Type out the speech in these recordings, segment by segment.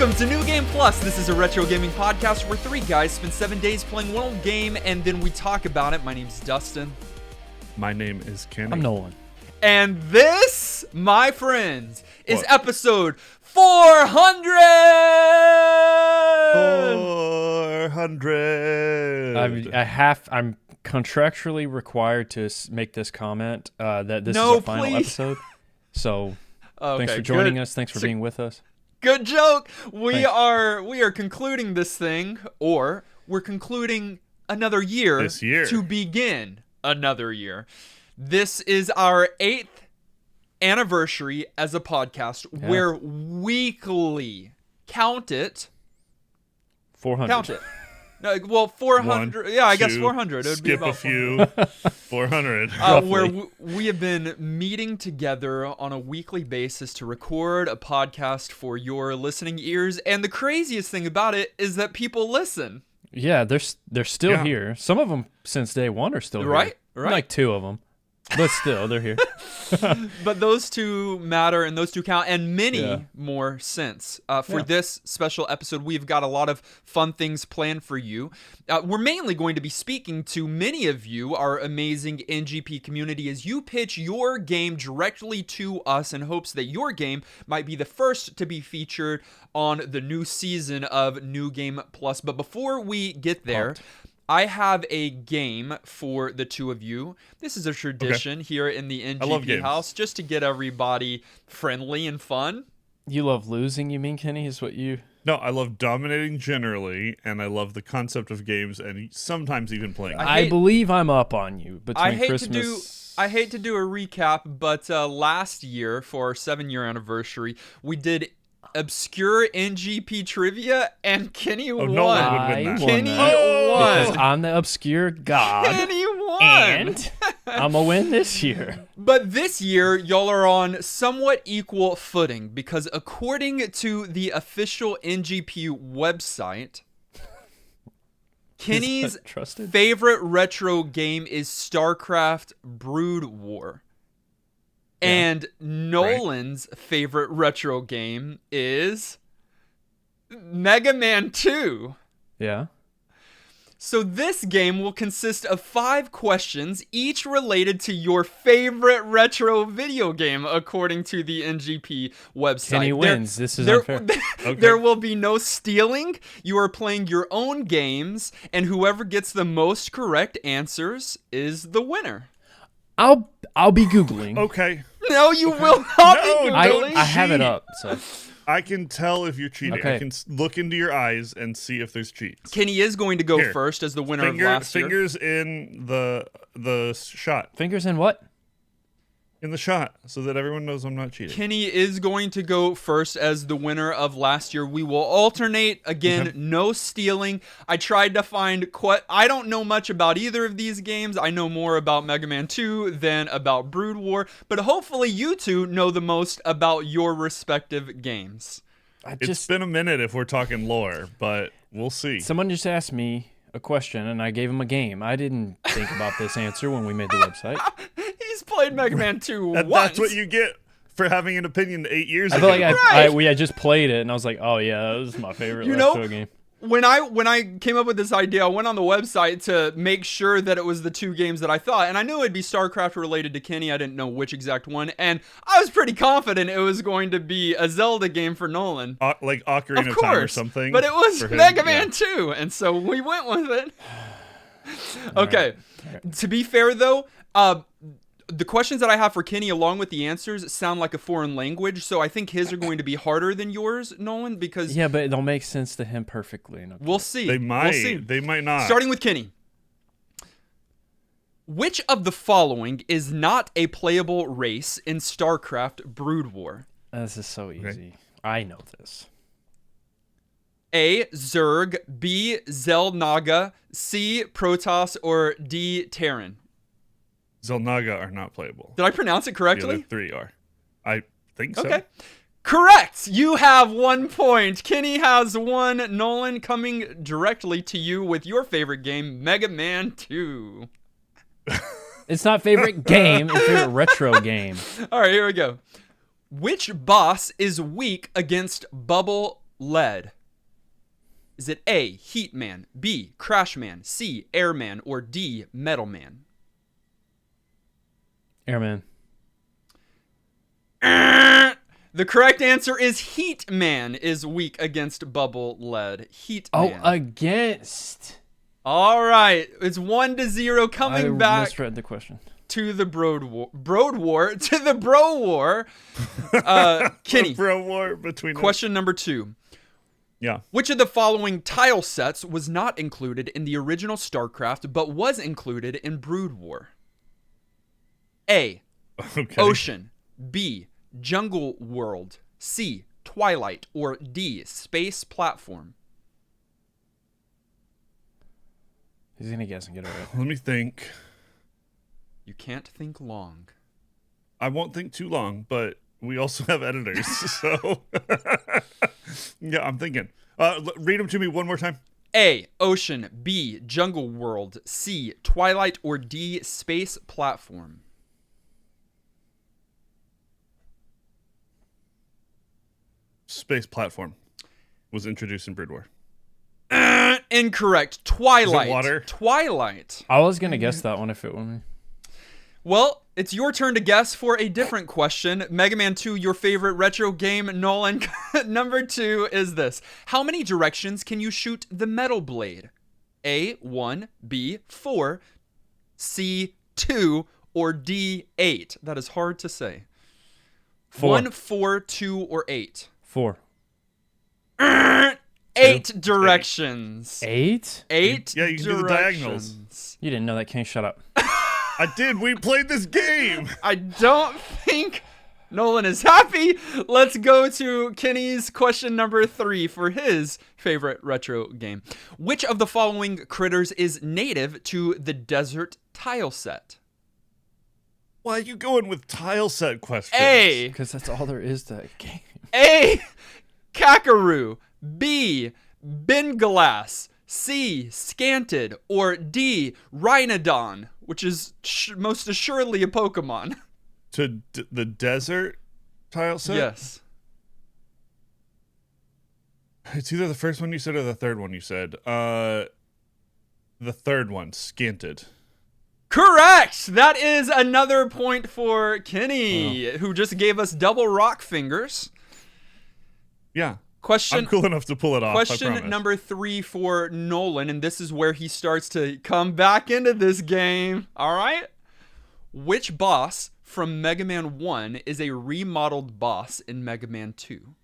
Welcome to New Game Plus. This is a retro gaming podcast where three guys spend 7 days playing one old game and then we talk about it. My name's Dustin. My name is Kenny. I'm Nolan. And this, my friends, is episode 400! 400. I'm contractually required to make this comment that this is our final episode. So thanks for joining us. Thanks for being with us. Good joke. We are concluding this thing, or we're concluding another year, this year to begin another year. This is our 8th anniversary as a podcast. Yeah. Where weekly, count it. 400. Count it. No, well, 400. One, yeah, I guess two, 400. It would skip be about a few. 400. Where we have been meeting together on a weekly basis to record a podcast for your listening ears. And the craziest thing about it is that people listen. Yeah, they're still here. Some of them since day one are still here. Right. Like 2 of them. But still, they're here. But those 2 matter, and those 2 count, and many more since. For this special episode, we've got a lot of fun things planned for you. We're mainly going to be speaking to many of you, our amazing NGP community, as you pitch your game directly to us in hopes that your game might be the first to be featured on the new season of New Game Plus. But before we get there, I have a game for the 2 of you. This is a tradition here in the NGP house, just to get everybody friendly and fun. You love losing, you mean, Kenny? Is what you... No, I love dominating generally, and I love the concept of games, and sometimes even playing. I believe I'm up on you between Christmas... I hate to do a recap, but last year, for our 7-year anniversary, we did obscure NGP trivia, and Kenny won. No one would win that. Kenny won. Because I'm the obscure god. Kenny won. And I'm going to win this year. But this year, y'all are on somewhat equal footing, because according to the official NGP website, Kenny's favorite retro game is StarCraft Brood War. And Nolan's favorite retro game is Mega Man 2. Yeah. So this game will consist of 5 questions, each related to your favorite retro video game, according to the NGP website. Kenny wins. This is unfair. There will be no stealing. You are playing your own games, and whoever gets the most correct answers is the winner. I'll be Googling. Okay. No, you will not be Googling. I have it up, so... I can tell if you're cheating. Okay. I can look into your eyes and see if there's cheats. Kenny is going to go first as the winner of last year. Fingers in the shot. Fingers in what? In the shot, so that everyone knows I'm not cheating. Kenny is going to go first as the winner of last year. We will alternate again. No stealing. I tried to find I don't know much about either of these games. I know more about Mega Man 2 than about Brood War, but hopefully you 2 know the most about your respective games. It's been a minute if we're talking lore, but we'll see. Someone just asked me a question, and I gave him a game. I didn't think about this answer when we made the website. He's played Mega Man 2 once. That's what you get for having an opinion 8 years ago. I feel like we had just played it, and I was like, oh yeah, that was my favorite retro game. When I came up with this idea, I went on the website to make sure that it was the 2 games that I thought, and I knew it'd be StarCraft related to Kenny. I didn't know which exact one, and I was pretty confident it was going to be a Zelda game for Nolan. Like Ocarina of Time or something. But it was Mega Man 2, and so we went with it. Okay. Right. To be fair, though, the questions that I have for Kenny, along with the answers, sound like a foreign language, so I think his are going to be harder than yours, Nolan, because... Yeah, but it'll make sense to him perfectly. We'll see. They might. We'll see. They might not. Starting with Kenny. Which of the following is not a playable race in StarCraft Brood War? This is so easy. Okay. I know this. A. Zerg, B. Xel'Naga, C. Protoss, or D. Terran? Xel'Naga are not playable. Did I pronounce it correctly? The other 3 are. I think so. Okay. Correct! You have 1 point. Kenny has 1. Nolan, coming directly to you with your favorite game, Mega Man 2. It's not favorite game, it's favorite retro game. All right, here we go. Which boss is weak against bubble lead. Is it A, Heat Man, B, Crash Man, C, Airman, or D, Metal Man? Airman. The correct answer is Heat Man is weak against bubble lead. Heat Man. Against. All right. It's 1-0 coming back. I misread the question. To the to the Bro War. Kenny. Bro War between Question number 2. Yeah. Which of the following tile sets was not included in the original StarCraft but was included in Brood War? A. Okay. Ocean. B. Jungle World. C. Twilight. Or D. Space Platform. He's going to guess and get it right. Let me think. You can't think long. I won't think too long, but we also have editors, so yeah, I'm thinking. Read them to me one more time. A. Ocean. B. Jungle World. C. Twilight. Or D. Space Platform. Space Platform was introduced in Brood War. Incorrect. Twilight. Is it water? Twilight. I was going to guess that one if it were me. Well, it's your turn to guess for a different question. Mega Man 2, your favorite retro game. Nolan, number 2 is this. How many directions can you shoot the metal blade? A, 1, B, 4, C, 2, or D, 8? That is hard to say. 4. 1, 4, 2, or 8? 4. 8 directions. 8? 8 Yeah, you can do the diagonals. You didn't know that, King. Shut up. I did. We played this game. I don't think Nolan is happy. Let's go to Kenny's question number 3 for his favorite retro game. Which of the following critters is native to the desert tile set? Why are you going with tile set questions? A. Because that's all there is to that game. A. Kakaroo. B. Bengalass. C. Scanted. Or D. Rhinodon, which is most assuredly a Pokemon. To the desert tile set? Yes. It's either the first one you said or the third one you said. The third one, Scanted. Correct! That is another point for Kenny, who just gave us double rock fingers. Yeah. I'm cool enough to pull it off. Question number 3 for Nolan, and this is where he starts to come back into this game. All right? Which boss from Mega Man 1 is a remodeled boss in Mega Man 2?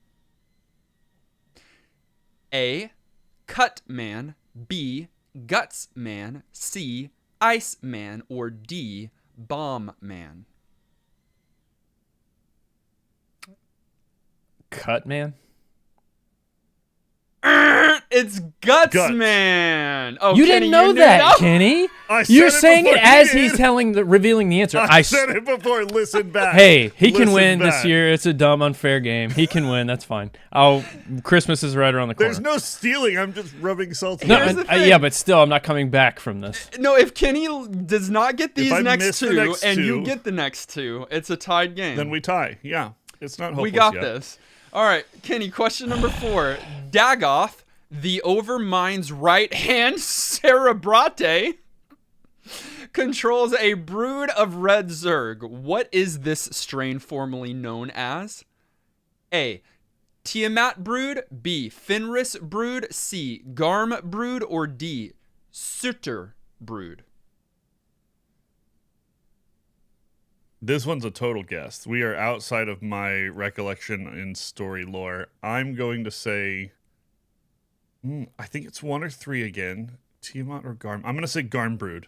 A. Cut Man. B. Guts Man. C. Ice Man. Or D. Bomb Man. Cut Man? It's Guts Man. Oh, you Kenny, didn't know that, Kenny. You're saying it as he's revealing the answer. I said it before. Listen back. Hey, he can win this year. It's a dumb, unfair game. He can win. That's fine. Christmas is right around the corner. There's no stealing. I'm just rubbing salt. Yeah, but still, I'm not coming back from this. No, if Kenny does not get these next two and you get the next 2, it's a tied game. Then we tie. Yeah, it's not hopeless We got yet. this. All right, Kenny, question number 4. Dagoth, the Overmind's right-hand Cerebrate, controls a brood of red Zerg. What is this strain formerly known as? A. Tiamat brood. B. Fenris brood. C. Garm brood. Or D. Sutter brood. This one's a total guess. We are outside of my recollection in story lore. I'm going to say, I think it's 1 or 3 again. Tiamat or Garm? I'm going to say Garm brood.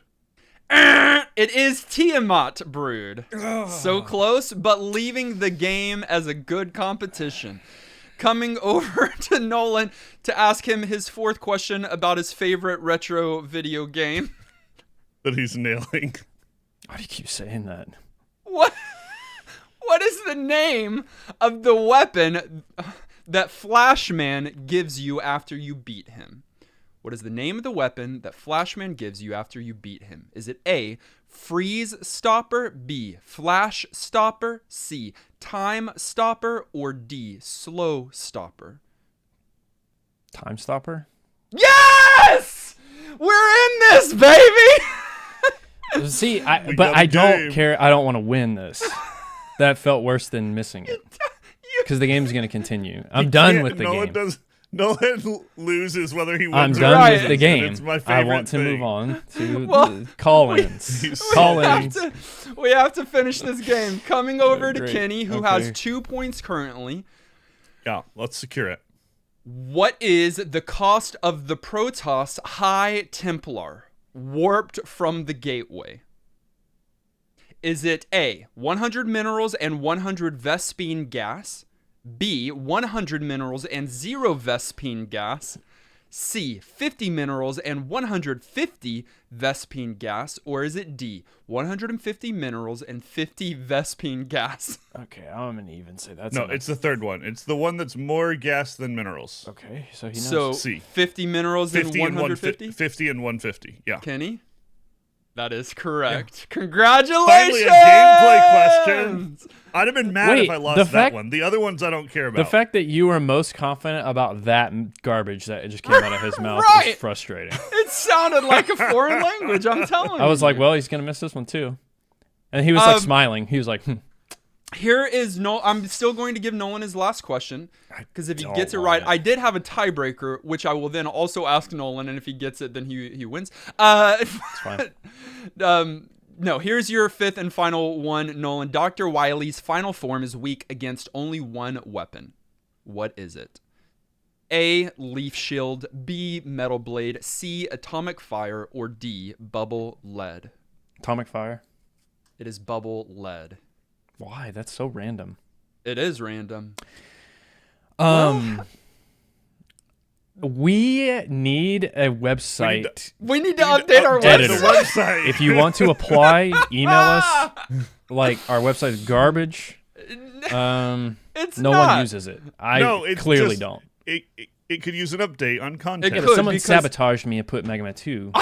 It is Tiamat brood. So close, but leaving the game as a good competition. Coming over to Nolan to ask him his 4th question about his favorite retro video game. That he's nailing. Why do you keep saying that? What is the name of the weapon that Flashman gives you after you beat him? What is the name of the weapon that Flashman gives you after you beat him? Is it A, Freeze Stopper, B, Flash Stopper, C, Time Stopper, or D, Slow Stopper? Time Stopper? Yes! We're in this, baby! See, I don't care. I don't want to win this. That felt worse than missing it. Because the game's going to continue. I'm done with the game. Nolan loses whether he wins I'm or done loses. with the game. It's my favorite I want to thing. move on to the call-ins. We have to finish this game. Coming over to Great. Kenny, who has 2 points currently. Yeah, let's secure it. What is the cost of the Protoss High Templar warped from the gateway? Is it A, 100 minerals and 100 Vespene gas? B, 100 minerals and 0 Vespene gas? C, 50 minerals and 150 Vespene gas? Or is it D, 150 minerals and 50 Vespene gas? Okay, I'm going to even say that's No, it's the third one. It's the one that's more gas than minerals. Okay, so he knows. So C. 50 minerals 50 and 150? 50 and 150, yeah. Kenny? That is correct. Yeah. Congratulations! Finally, a gameplay question. I'd have been mad if I lost that one. The other ones I don't care about. The fact that you were most confident about that garbage that just came out of his mouth is frustrating. It sounded like a foreign language, I'm telling you. I was like, well, he's going to miss this one too. And he was like smiling. He was like, Here is I'm still going to give Nolan his last question, because if he gets it right, I did have a tiebreaker, which I will then also ask Nolan, and if he gets it, then he wins. It's fine. No, here's your fifth and final one, Nolan. Dr. Wily's final form is weak against only one weapon. What is it? A, Leaf Shield, B, Metal Blade, C, Atomic Fire, or D, Bubble Lead? Atomic Fire. It is Bubble Lead. Why? That's so random. It is random. We need a website. We need to update our website. If you want to apply, email us. Like, our website is garbage. It's no not. one uses it. I clearly don't. It could use an update on content. If someone sabotaged me and put Mega Man 2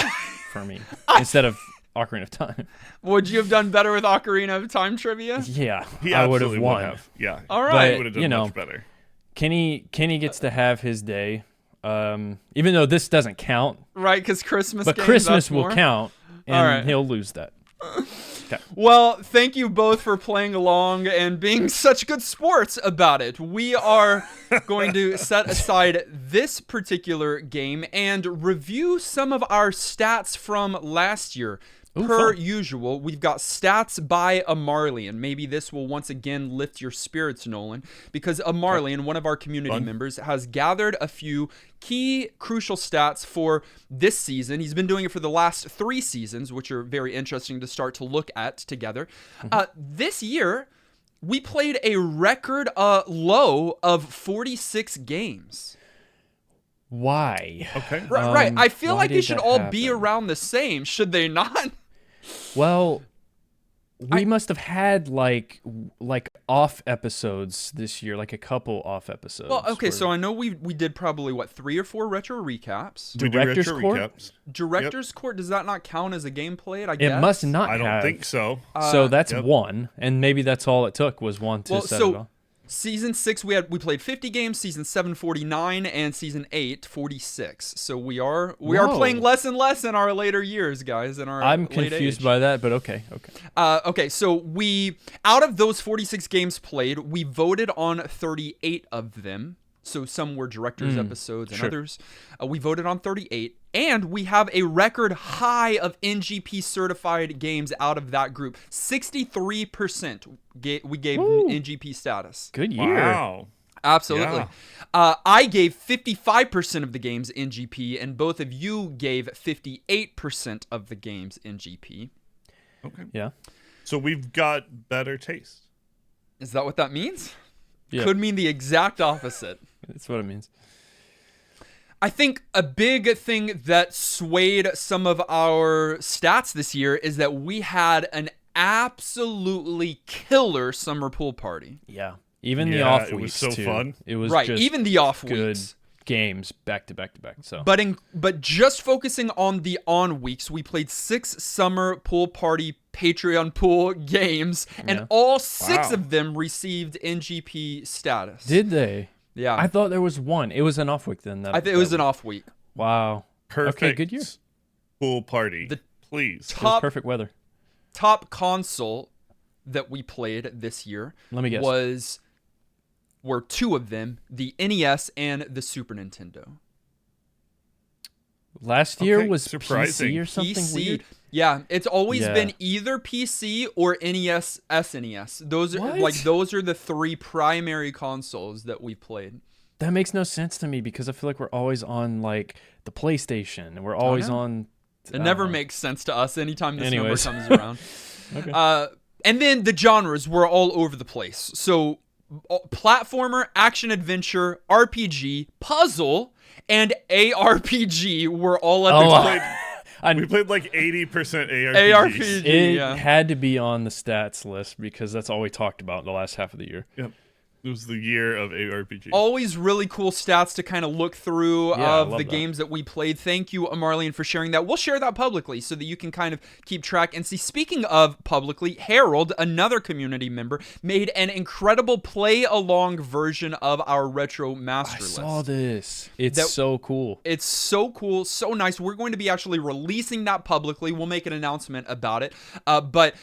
for me instead of Ocarina of Time. Would you have done better with Ocarina of Time trivia? Yeah, he I would have absolutely won. Would have. Yeah, all right. Would have done much better. Kenny gets to have his day, even though this doesn't count. Right, because Christmas. But Christmas will count, and he'll lose that. Okay. Well, thank you both for playing along and being such good sports about it. We are going to set aside this particular game and review some of our stats from last year. Per usual, we've got stats by Amarlian. Maybe this will once again lift your spirits, Nolan, because Amarlian, one of our community members, has gathered a few key crucial stats for this season. He's been doing it for the last 3 seasons, which are very interesting to start to look at together. This year, we played a record low of 46 games. Why? Okay. Right. I feel like they should all be around the same, should they not? Well, we must have had like off episodes this year, like a couple off episodes. Well, okay, so I know we did probably 3 or 4 retro recaps. Director's Court. Director's Court, does that not count as a game played? I guess it must not. I don't think so. So that's one, and maybe that's all it took was one to set it off. Season 6, we played 50 games. Season 7, 49, and season 8, 46. So we are playing less and less in our later years, guys. I'm confused by that, but okay. Okay. So out of those 46 games played, we voted on 38 of them. So some were director's episodes and others. We voted on 38. And we have a record high of NGP certified games out of that group. 63% we gave NGP status. Good year. Wow. Absolutely. Yeah. I gave 55% of the games NGP, and both of you gave 58% of the games NGP. Okay. Yeah. So we've got better taste. Is that what that means? Yeah. Could mean the exact opposite. That's what it means. I think a big thing that swayed some of our stats this year is that we had an absolutely killer summer pool party. Yeah. Even the off weeks, it was so fun. It was right. Just even the off good weeks. Games back to back to back. So, but just focusing on the on weeks, we played 6 summer pool party Patreon pool games, and all 6 of them received NGP status. Did they? Yeah. I thought there was one. It was an off week then. I think it was an off week. Wow. Perfect. Okay, good year. Pool party. The Please. It was perfect weather. Top console that we played this year Let me guess. were two of them, the NES and the Super Nintendo. Last year Okay, was surprising. PC or something PC, weird. yeah, it's always been either PC or NES, SNES. Those are the three primary consoles that we played. That makes no sense to me because I feel like we're always on like the PlayStation and we're always on. It never makes sense to us anytime this Anyways. number comes around. Okay. And then the genres were all over the place. So platformer, action adventure, RPG, puzzle, and ARPG were all at the top. We played like 80% ARPGs. ARPG, It had to be on the stats list because that's all we talked about the last half of the year. Yep. It was the year of ARPG. Always really cool stats to kind of look through of the that. games that we played. Thank you, Amarlian, for sharing that. We'll share that publicly so that you can kind of keep track. And see, speaking of publicly, Harold, another community member, made an incredible play-along version of our Retro Master List. I saw this. It's so cool. It's so cool, so nice. We're going to be actually releasing that publicly. We'll make an announcement about it. But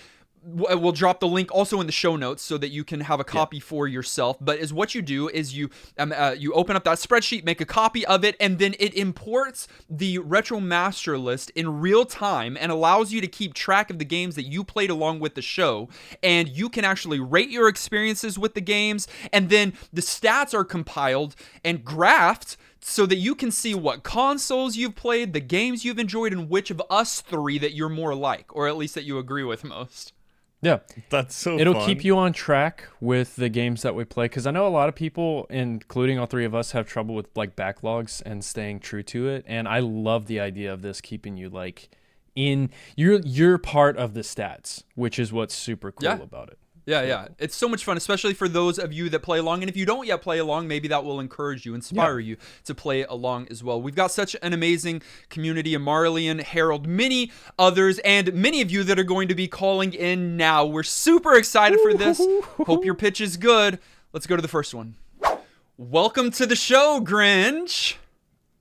we'll drop the link also in the show notes so that you can have a copy for yourself. But is what you do is you open up that spreadsheet, make a copy of it, and then it imports the Retro Master List in real time and allows you to keep track of the games that you played along with the show. And you can actually rate your experiences with the games. And then the stats are compiled and graphed so that you can see what consoles you've played, the games you've enjoyed, and which of us three that you're more like, or at least that you agree with most. Yeah, that's so It'll fun. keep you on track with the games that we play because I know a lot of people, including all three of us, have trouble with like backlogs and staying true to it. And I love the idea of this keeping you like in you're part of the stats, which is what's super cool about it. Yeah. It's so much fun, especially for those of you that play along. And if you don't yet play along, maybe that will encourage you, inspire you to play along as well. We've got such an amazing community. Amarlian, Harold, many others, and many of you that are going to be calling in now. We're super excited for this. Hope your pitch is good. Let's go to the first one. Welcome to the show, Grinch.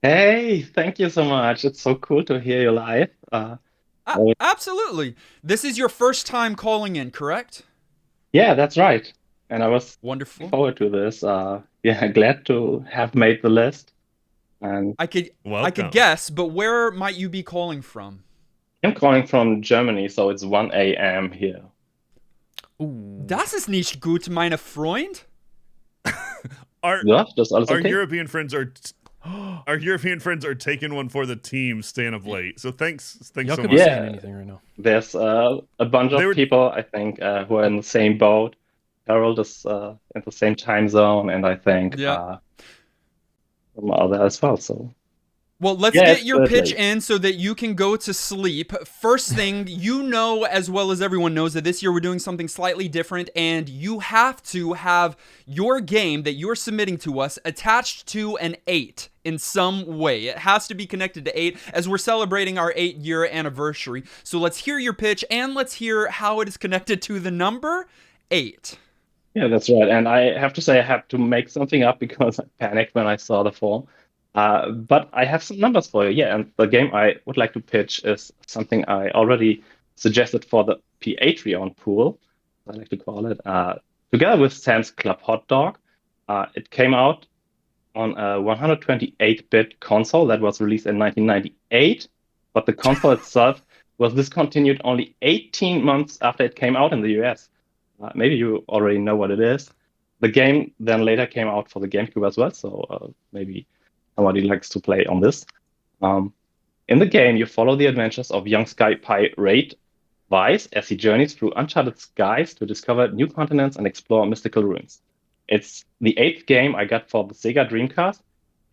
Hey, thank you so much. It's so cool to hear you live. Absolutely. This is your first time calling in, correct? Yeah, that's right. And I was wonderful looking forward to this. Glad to have made the list. And I could guess, but where might you be calling from? I'm calling from Germany, so it's 1 a.m. here. Das ist nicht gut, meine Freund. Our okay? European friends are taking one for the team, staying up late. So thanks so much. Be saying anything right now. There's a bunch of people, I think, who are in the same boat. Harold is in the same time zone, and I think some other as well. So. Well, let's get your pitch in so that you can go to sleep. First thing, you know as well as everyone knows that this year we're doing something slightly different, and you have to have your game that you're submitting to us attached to an 8 in some way. It has to be connected to 8 as we're celebrating our 8-year anniversary. So let's hear your pitch, and let's hear how it is connected to the number 8. Yeah, that's right. And I have to say I had to make something up because I panicked when I saw the form. But I have some numbers for you. Yeah, and the game I would like to pitch is something I already suggested for the Patreon pool, I like to call it, together with Sam's Club Hot Dog. It came out on a 128-bit console that was released in 1998, but the console itself was discontinued only 18 months after it came out in the US. Maybe you already know what it is. The game then later came out for the GameCube as well, so maybe somebody likes to play on this. In the game, you follow the adventures of young sky pirate Vice as he journeys through uncharted skies to discover new continents and explore mystical ruins. It's the 8th game I got for the Sega Dreamcast,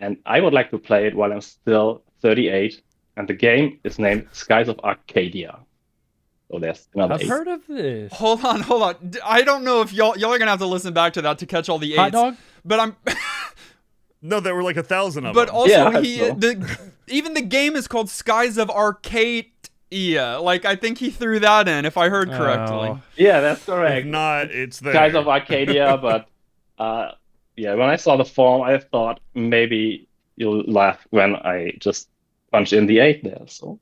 and I would like to play it while I'm still 38, and the game is named Skies of Arcadia. So there's another I've 8. heard of this. Hold on. I don't know if y'all are going to have to listen back to that to catch all the 8s. Hot dog? But I'm... No, there were like 1,000 of but them. Also, even the game is called Skies of Arcadia. Like, I think he threw that in, if I heard correctly. Yeah, that's correct. If not, it's there. Skies of Arcadia, but yeah, when I saw the form, I thought maybe you'll laugh when I just punched in the 8 there. So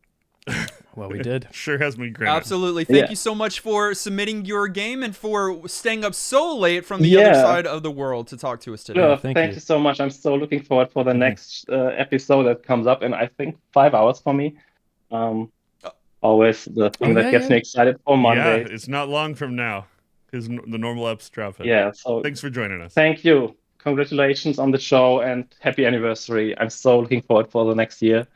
Well, we did. Sure has me grinning. Absolutely. Thank yeah, you so much for submitting your game and for staying up so late from the other yeah. side of the world to talk to us today. Yeah, Sure. thank Thank you. you so much. I'm so looking forward for the next episode that comes up in, I think, 5 hours for me. Um, always the Oh thing that yeah, gets yeah. me excited for Yeah, Mondays. it's not long from now. Because the normal eps drop it. Yeah, so Thanks for joining us. thank you. Congratulations on the show and happy anniversary. I'm so looking forward for the next year.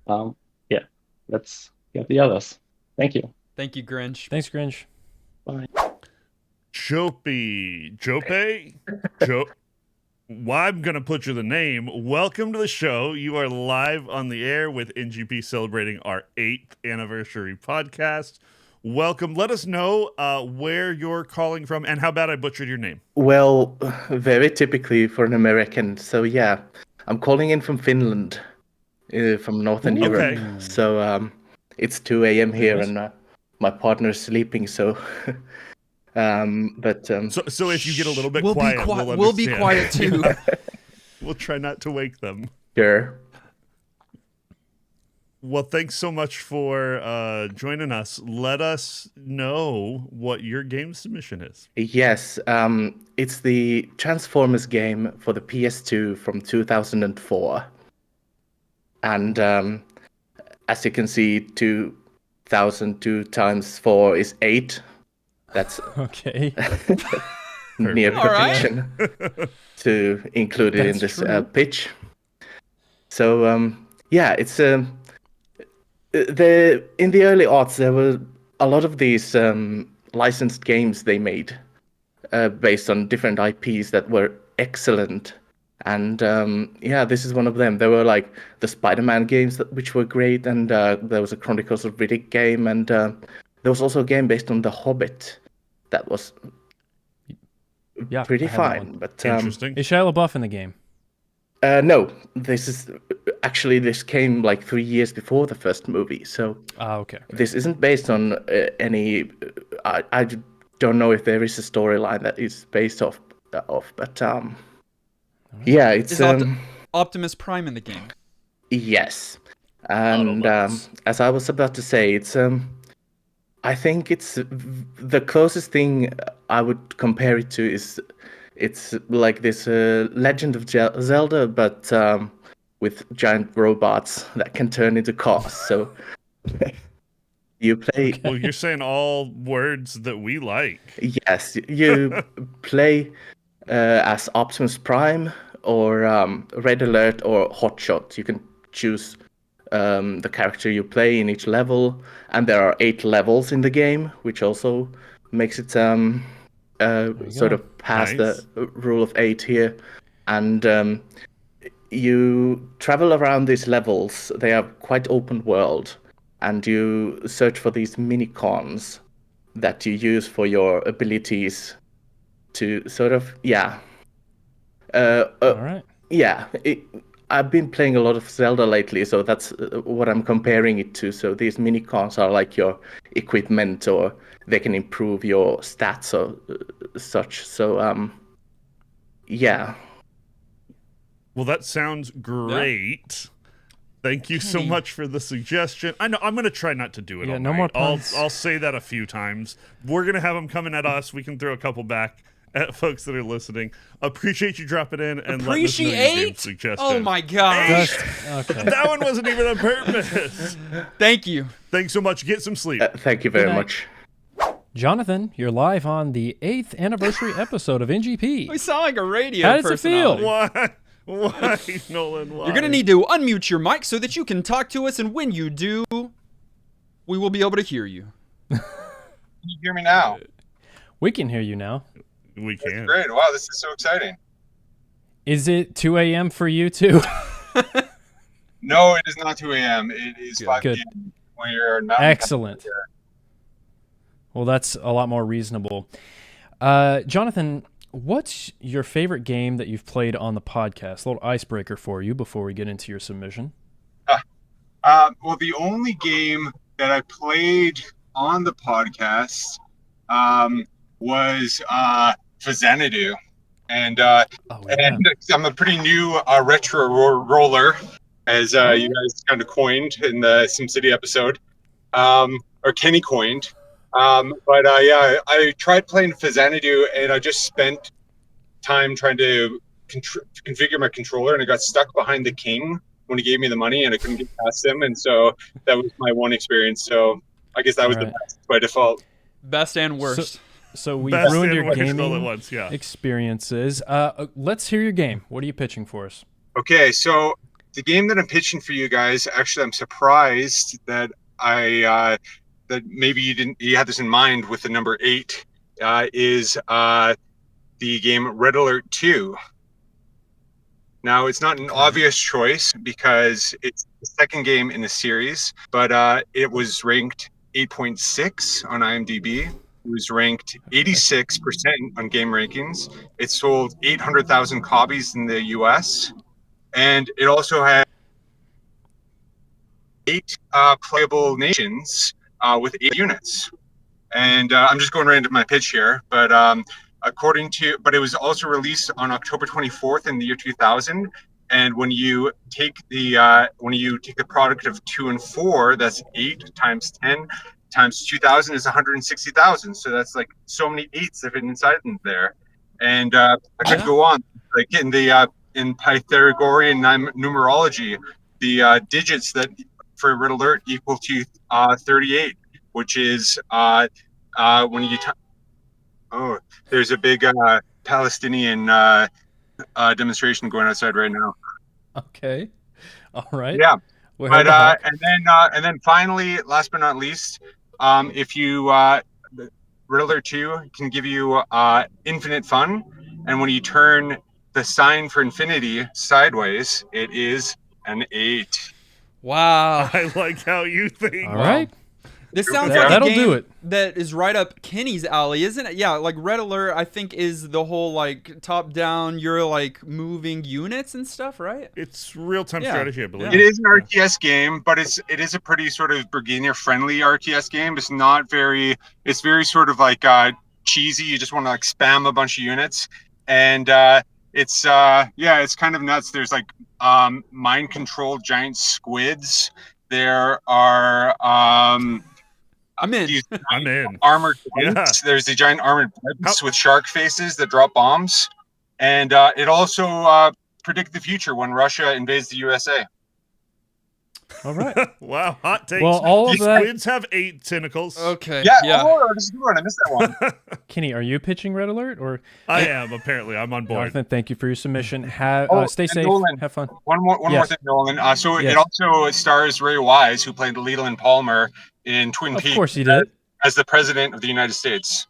Um, yeah, let's get the others. Thank you. Thank you, Grinch. Thanks, Grinch. Bye. Jope. Well, I'm going to butcher the name. Welcome to the show. You are live on the air with NGP celebrating our 8th anniversary podcast. Welcome. Let us know where you're calling from and how bad I butchered your name. Well, very typically for an American. So yeah, I'm calling in from Finland, from Northern Europe. Okay. So it's 2 a.m. here, nice. and my partner's sleeping. So, So if you get a little bit We'll quiet, be quiet. we'll We'll be understand. quiet too. We'll try not to wake them. sure. Well, thanks so much for joining us. Let us know what your game submission is. Yes, it's the Transformers game for the PS2 from 2004, and as you can see, 2002 times 4 is 8. That's Okay. near All right. perfection to include it in That's this true. pitch. So yeah, it's in the early aughts there were a lot of these licensed games they made based on different IPs that were excellent. And yeah, this is one of them. There were like the Spider-Man games which were great, and there was a Chronicles of Riddick game, and there was also a game based on The Hobbit that was Yeah, pretty I have that fine. one. But Interesting. Is Shia LaBeouf in the game? no, this came like 3 years before the first movie, so Okay. this isn't based on any. I don't know if there is a storyline that is based off, but yeah, it's Is Optimus Prime in the game? yes, and Autobots. as I was about to say, it's I think it's the closest thing I would compare it to is it's like this Legend of Zelda, but with giant robots that can turn into cars. So you play, Well, you're saying all words that we like. yes, you play as Optimus Prime or Red Alert or Hotshot. You can choose the character you play in each level, and there are 8 levels in the game, which also makes it sort go. of pass Nice. the rule of 8 here. And you travel around these levels. They are quite open world, and you search for these mini cons that you use for your abilities to sort of All right. yeah, I've been playing a lot of Zelda lately, so that's what I'm comparing it to. So these mini cons are like your equipment, or they can improve your stats or such. So yeah, Well, that sounds great. Thank you so Okay. much for the suggestion. I know I'm going to try not to do it Yeah, all no night. more puns. I'll say that a few times. We're going to have them coming at us. We can throw a couple back at folks that are listening. Appreciate you dropping in and letting us know your game Appreciate? suggestion. Oh my gosh. Okay. That one wasn't even on purpose. Thank you. Thanks so much. Get some sleep. thank you very Good night. much. Jonathan, you're live on the 8th anniversary episode of NGP. We sound like a radio How does it feel? personality. Why? Why, Nolan? Why? You're going to need to unmute your mic so that you can talk to us, and when you do, we will be able to hear you. Can you hear me now? We can hear you now. We can. Great. Wow, this is so exciting. Is it 2 a.m. for you too? No, it is not 2 a.m. It is 5 Good. p.m. when you're not. Excellent. Well, that's a lot more reasonable. Jonathan, what's your favorite game that you've played on the podcast? A little icebreaker for you before we get into your submission. Well, the only game that I played on the podcast was Xanadu. And yeah. I'm a pretty new retro roller, as you guys kind of coined in the SimCity episode, or Kenny coined. But yeah, I tried playing Fazanadu, and I just spent time trying to configure my controller, and I got stuck behind the king when he gave me the money, and I couldn't get past him, and so that was my one experience. So I guess that was the best by default. Best and worst. So we Best ruined and your worst all gaming at once, yeah. experiences. Let's hear your game. What are you pitching for us? Okay, so the game that I'm pitching for you guys, actually, I'm surprised that that maybe you had this in mind with the number 8, is the game Red Alert 2. Now, it's not an obvious choice because it's the second game in the series, but it was ranked 8.6 on IMDb. It was ranked 86% on Game Rankings. It sold 800,000 copies in the US. And it also had 8 playable nations with 8 units. And I'm just going right into my pitch here, but but it was also released on October 24th in the year 2000. And when you take the product of 2 and 4, that's 8 times 10 times 2,000 is 160,000. So that's like so many 8s that fit inside in there. And I could go on, like in Pythagorean numerology, the digits that for Red Alert equal to 38, which is when you there's a big Palestinian demonstration going outside right now. Okay. All right. Yeah. We'll But and then finally, last but not least, if you Red Alert 2 can give you infinite fun, and when you turn the sign for infinity sideways, it is an 8. Wow. I like how you think. All right. This sounds like a That'll game do it. that is right up Kenny's alley, isn't it? Yeah, like Red Alert, I think, is the whole like top-down. You're like moving units and stuff, right? It's real-time strategy, I believe. It is an RTS game, but it is a pretty sort of beginner-friendly RTS game. It's not very. It's very sort of like cheesy. You just want to like spam a bunch of units, and it's kind of nuts. There's like mind-controlled giant squids. There are I'm in. Armored blimps. There's the giant armored blimps with shark faces that drop bombs, and it also predicts the future when Russia invades the USA. All right. Wow, hot takes. Well, all of that. Squids have 8 tentacles. Okay. Yeah. Oh, this is a good one. I missed that one. Kenny, are you pitching Red Alert or? I am apparently. I'm on board. Jonathan, thank you for your submission. Stay safe. Nolan, have fun. One more thing, Nolan. It also stars Ray Wise, who played Leland Palmer in Twin Peaks. Of course he did. As the president of the United States.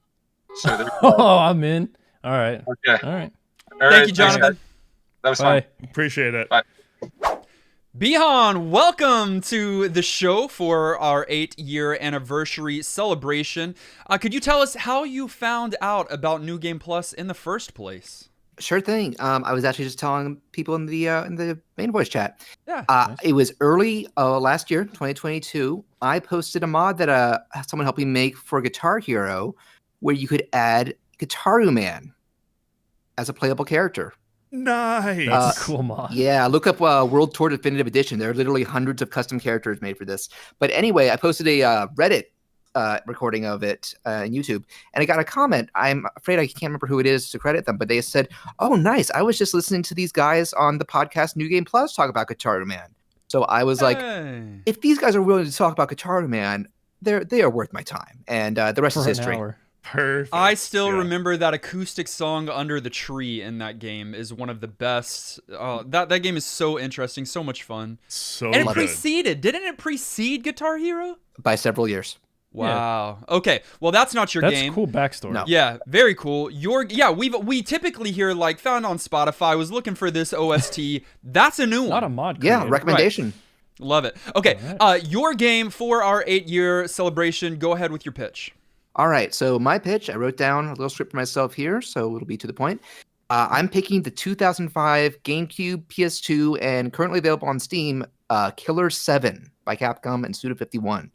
So I'm in. All right. Okay. All right. Thank you, Jonathan. That was fun. Appreciate it. Bye. Bihan, welcome to the show for our 8-year anniversary celebration. Could you tell us how you found out about New Game Plus in the first place? Sure thing. I was actually just telling people in the main voice chat. Yeah. Nice. It was early last year, 2022. I posted a mod that someone helped me make for Guitar Hero, where you could add Guitaru Man as a playable character. Nice. That's a cool mod. Yeah, look up World Tour Definitive Edition. There are literally hundreds of custom characters made for this. But anyway, I posted a Reddit recording of it on YouTube, and I got a comment. I'm afraid I can't remember who it is to credit them, but they said, "Oh, nice! I was just listening to these guys on the podcast New Game Plus talk about Guitar Man." So I was like, "If these guys are willing to talk about Guitar Man, they are worth my time." And the rest is history. Perfect. I still remember that acoustic song "Under the Tree" in that game is one of the best. That game is so interesting, so much fun. So and didn't it precede Guitar Hero? By several years. Wow. Yeah. Okay. Well, that's not your game. That's cool backstory. No. Yeah, very cool. We typically hear like found on Spotify. Was looking for this OST. That's a new one. Not a mod. Yeah, recommendation. Right. Love it. Okay. Right. Your game for our 8-year celebration. Go ahead with your pitch. All right. So my pitch, I wrote down a little script for myself here, so it'll be to the point. I'm picking the 2005 GameCube, PS2, and currently available on Steam Killer 7 by Capcom and Suda51.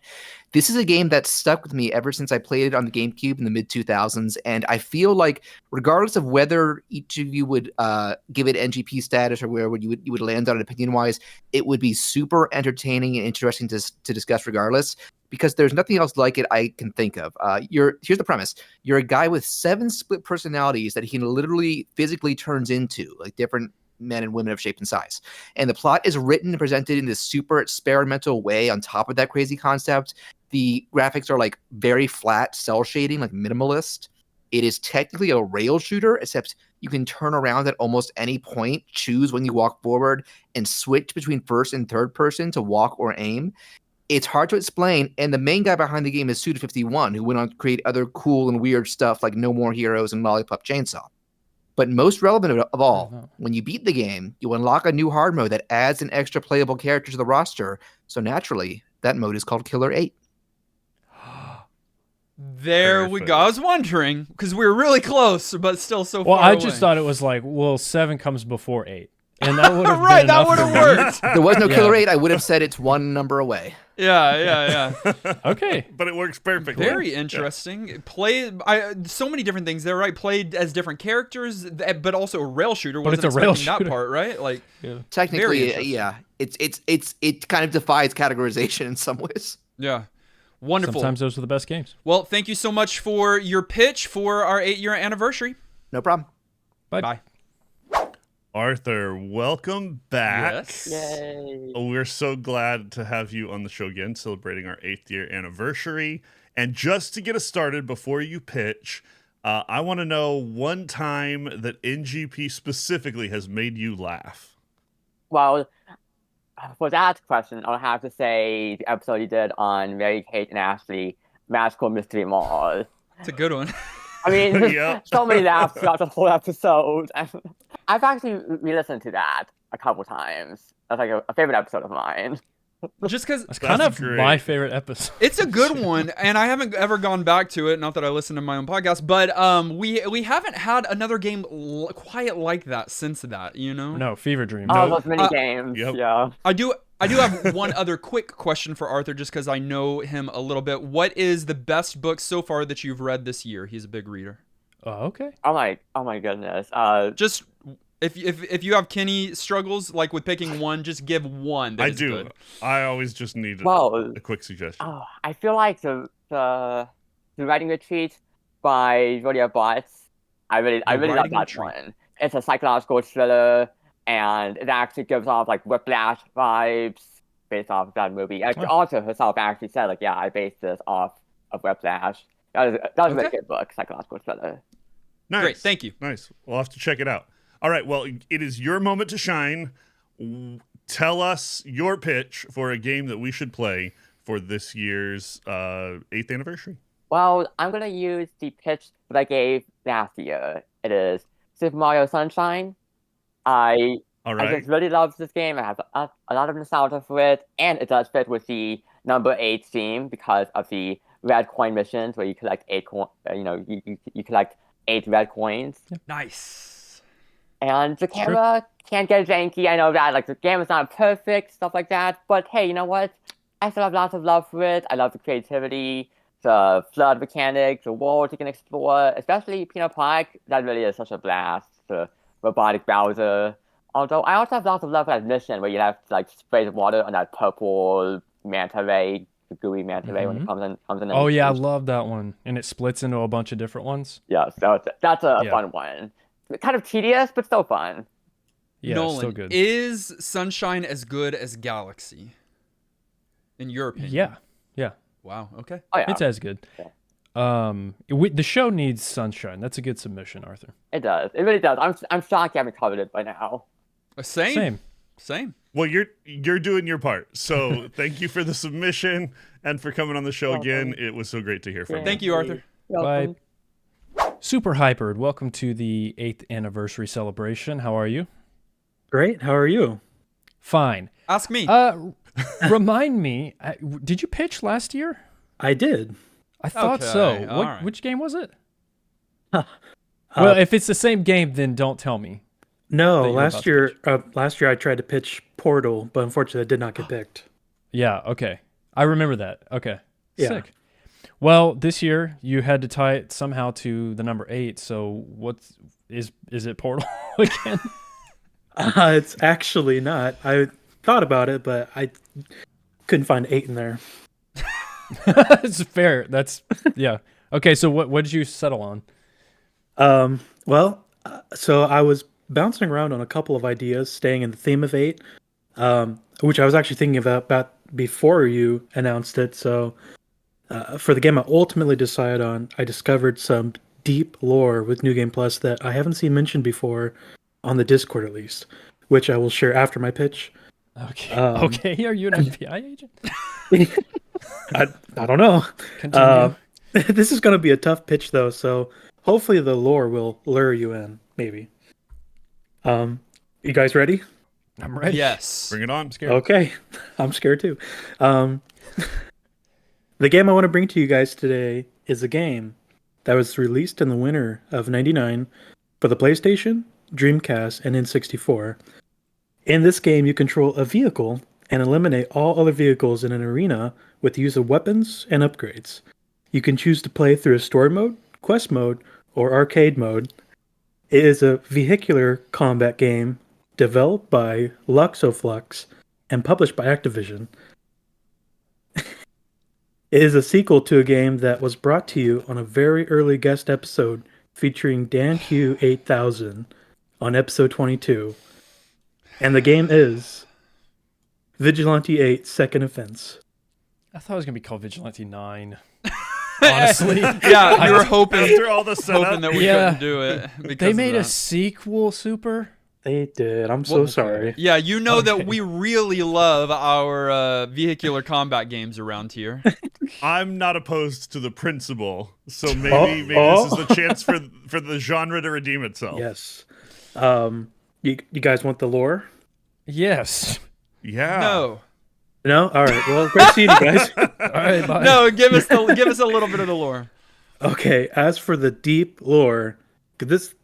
This is a game that stuck with me ever since I played it on the GameCube in the mid-2000s, and I feel like regardless of whether each of you would give it NGP status or where you would land on it opinion-wise, it would be super entertaining and interesting to discuss regardless, because there's nothing else like it I can think of. Here's the premise. You're a guy with 7 split personalities that he literally physically turns into, like different men and women of shape and size. And the plot is written and presented in this super experimental way on top of that crazy concept. The graphics are like very flat cell shading, like minimalist. It is technically a rail shooter, except you can turn around at almost any point, choose when you walk forward, and switch between first and third person to walk or aim. It's hard to explain, and the main guy behind the game is Suda51, who went on to create other cool and weird stuff like No More Heroes and Lollipop Chainsaw. But most relevant of all, when you beat the game, you unlock a new hard mode that adds an extra playable character to the roster. So naturally, that mode is called Killer 8. There we go. I was wondering, because we were really close, but still so far Well, I away. just thought it was like, well, 7 comes before 8. And that would have right, been that enough would for have me. worked. There was no Killer 8. I would have said it's one number away. Yeah. Okay. But it works perfectly. Very interesting. So many different things there, right? Played as different characters, but also a rail shooter. But it's a rail shooter. That part, right? Like, Technically, yeah. It kind of defies categorization in some ways. Yeah. Wonderful. Sometimes those are the best games. Well, thank you so much for your pitch for our 8-year anniversary. No problem. Bye. Arthur, welcome back. Yes. Yay. We're so glad to have you on the show again, celebrating our 8th year anniversary. And just to get us started before you pitch, I want to know one time that NGP specifically has made you laugh. Well, for that question, I'll have to say the episode you did on Mary Kate and Ashley, Magical Mystery Mall. It's a good one. I mean, Yep. so many laughs throughout the whole episode. I've actually re-listened to that a couple times. That's like a favorite episode of mine. Just because It's kind That's of great. my favorite episode. it's a good one, and I haven't ever gone back to it. Not that I listen to my own podcast, but we haven't had another game quite like that since that. You know? No, Fever Dream. Oh, those mini games. Yep. Yeah. I do have one other quick question for Arthur, just because I know him a little bit. What is the best book so far that you've read this year? He's a big reader. Oh, okay. Oh my goodness. Just if you have Kenny struggles like with picking one, just give one. That I is do. good. I always just need Well, a quick suggestion. oh, I feel like the writing retreat by Julia Botts. I really love Writing that Retreat. one. It's a psychological thriller, and it actually gives off like Whiplash vibes based off of that movie. And also herself actually said like, yeah, I based this off of Whiplash. That was a really Okay. good book, psychological thriller. Nice. Great, thank you. Nice. We'll have to check it out. All right. Well, it is your moment to shine. Tell us your pitch for a game that we should play for this year's 8th anniversary. Well, I'm gonna use the pitch that I gave last year. It is Super Mario Sunshine. I All I right. just really love this game. I have a lot of nostalgia for it, and it does fit with the number 8 theme because of the red coin missions where you collect 8 you collect 8 red coins. Nice. And the camera can't get janky. I know that, like, the game is not perfect, stuff like that. But hey, you know what? I still have lots of love for it. I love the creativity, the flood mechanic, the world you can explore, especially Peanut Park. That really is such a blast. The robotic Bowser. Although I also have lots of love for that mission where you have to like spray the water on that purple manta ray, the gooey manta ray when it comes in. Oh yeah, I love that one. And it splits into a bunch of different ones. Yeah, so that's a Yeah. fun one. Kind of tedious, but still fun. Yeah, Nolan, still good. is Sunshine as good as Galaxy? In your opinion? Yeah. Wow. Okay. Oh yeah, It's as good. The show needs Sunshine. That's a good submission, Arthur. it does. It really does. I'm shocked you haven't covered it by now. Same. Well, you're doing your part. So thank you for the submission and for coming on the show again. It was so great to hear from you. Thank you, Arthur. Bye. Super Hypered, welcome to the 8th anniversary celebration. How are you? Great. How are you? Fine. Ask me. Remind me, did you pitch last year? I did. I thought Okay, so. all right. Which game was it? Huh. Well, if it's the same game, then don't tell me. No, that you were about to pitch? last year I tried to pitch Portal, but unfortunately it did not get picked. Yeah, okay. I remember that. Okay. Yeah. Sick. Well, this year you had to tie it somehow to the number 8. So is it Portal again? It's actually not. I thought about it, but I couldn't find 8 in there. It's fair. That's yeah. Okay, so what did you settle on? So I was bouncing around on a couple of ideas, staying in the theme of 8, which I was actually thinking about before you announced it. So for the game I ultimately decided on, I discovered some deep lore with New Game Plus that I haven't seen mentioned before on the Discord, at least, which I will share after my pitch. Okay. Okay, are you an FBI agent? I don't know. Continue. This is going to be a tough pitch, though, so hopefully the lore will lure you in, maybe. You guys ready? I'm ready. Yes. Bring it on. Scared. Okay. I'm scared, too. The game I want to bring to you guys today is a game that was released in the winter of '99 for the PlayStation, Dreamcast, and N64. In this game, you control a vehicle and eliminate all other vehicles in an arena with the use of weapons and upgrades. You can choose to play through a story mode, quest mode, or arcade mode. It is a vehicular combat game developed by Luxoflux and published by Activision. It is a sequel to a game that was brought to you on a very early guest episode featuring Dan Q 8000 on episode 22. And the game is Vigilante 8 Second Offense. I thought it was gonna be called Vigilante 9. Honestly, Yeah, you were hoping After all the setup, hoping that we Yeah. couldn't do it. Because they of made a that. sequel. Super. They did. I'm so sorry. Yeah, you know Okay. that we really love our vehicular combat games around here. I'm not opposed to the principle, so maybe this is the chance for the genre to redeem itself. Yes. You guys want the lore? Yes. Yeah. No, No? All right. Well, great seeing you guys. All right. Bye. no, give us a little bit of the lore. Okay, as for the deep lore, this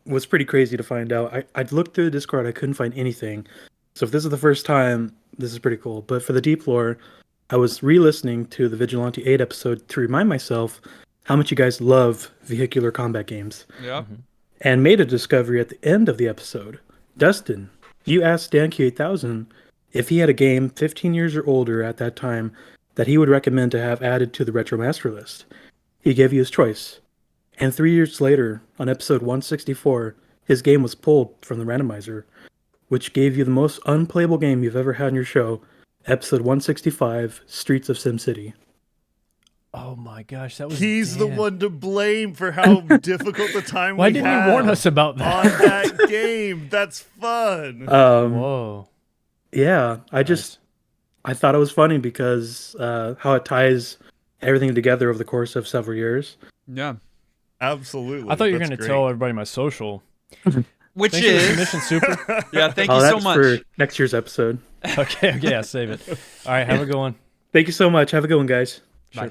was pretty crazy to find out. I'd looked through the Discord, I couldn't find anything. So if this is the first time, this is pretty cool. But for the deep lore, I was re-listening to the Vigilante 8 episode to remind myself how much you guys love vehicular combat games. Yeah. And made a discovery at the end of the episode. Dustin, you asked DanQ8000 if he had a game 15 years or older at that time that he would recommend to have added to the Retro Master list. He gave you his choice. And 3 years later, on episode 164, his game was pulled from the randomizer, which gave you the most unplayable game you've ever had in your show, episode 165, Streets of SimCity. Oh my gosh, that was. He's the Dan. one to blame for how difficult the time Why we didn't had you warn us about on that? that game. That's fun. Whoa. Yeah, I thought it was funny because how it ties everything together over the course of several years. Yeah. Absolutely. I thought you were That's going to great. tell everybody my social. Which Thanks for the is submission, Super. yeah. Thank Oh, you so that's much. for next year's episode. Okay, yeah, save it. All right, have a good one. Thank you so much. Have a good one, guys. Bye.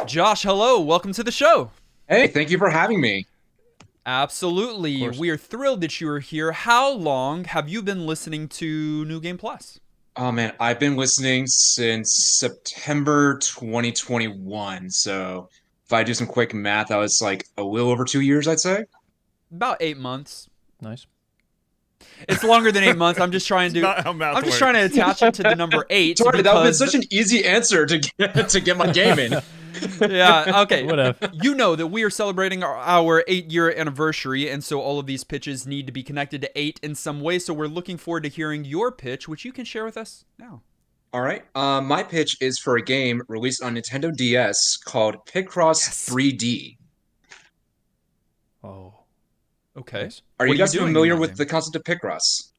Josh, hello. Welcome to the show. Hey, thank you for having me. Absolutely. We are thrilled that you are here. How long have you been listening to New Game Plus? Oh man, I've been listening since September 2021. So if I do some quick math, that was like a little over 2 years, I'd say. About 8 months. Nice. It's longer than 8 months. I'm just trying to. Not how math I'm just works. trying to attach it to the number 8. Sorry, that would have been because- such an easy answer to get my game in. Yeah. Okay. Whatever. You know that we are celebrating our 8-year anniversary, and so all of these pitches need to be connected to 8 in some way. So we're looking forward to hearing your pitch, which you can share with us now. All right. My pitch is for a game released on Nintendo DS called Picross 3D. Oh, Okay. nice. Are What you are guys doing in familiar that with game? the concept of Picross?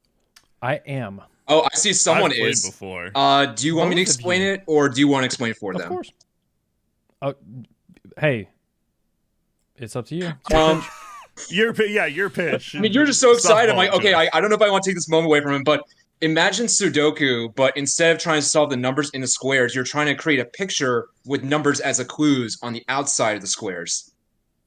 I am. Oh, I see someone I've played is. before. Do you want me to Both of explain you. it, or do you want to explain it for Of them? course. Oh, hey, it's up to you. Your pitch. I mean, you're just so excited. I'm Softball like, okay, to us. I don't know if I want to take this moment away from him, but imagine Sudoku, but instead of trying to solve the numbers in the squares, you're trying to create a picture with numbers as a clues on the outside of the squares.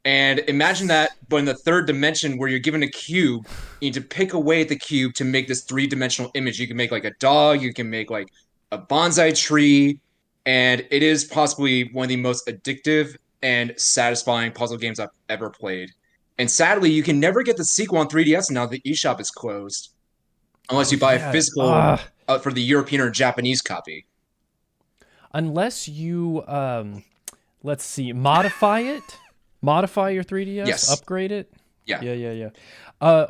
And imagine that, but in the third dimension where you're given a cube, you need to pick away at the cube to make this three-dimensional image. You can make like a dog, you can make like a bonsai tree, and it is possibly one of the most addictive and satisfying puzzle games I've ever played. And sadly, you can never get the sequel on 3DS now that the eShop is closed, unless you buy a physical for the European or Japanese copy. Unless you, let's see, modify your 3DS, Yes. upgrade it. Yeah. Yeah.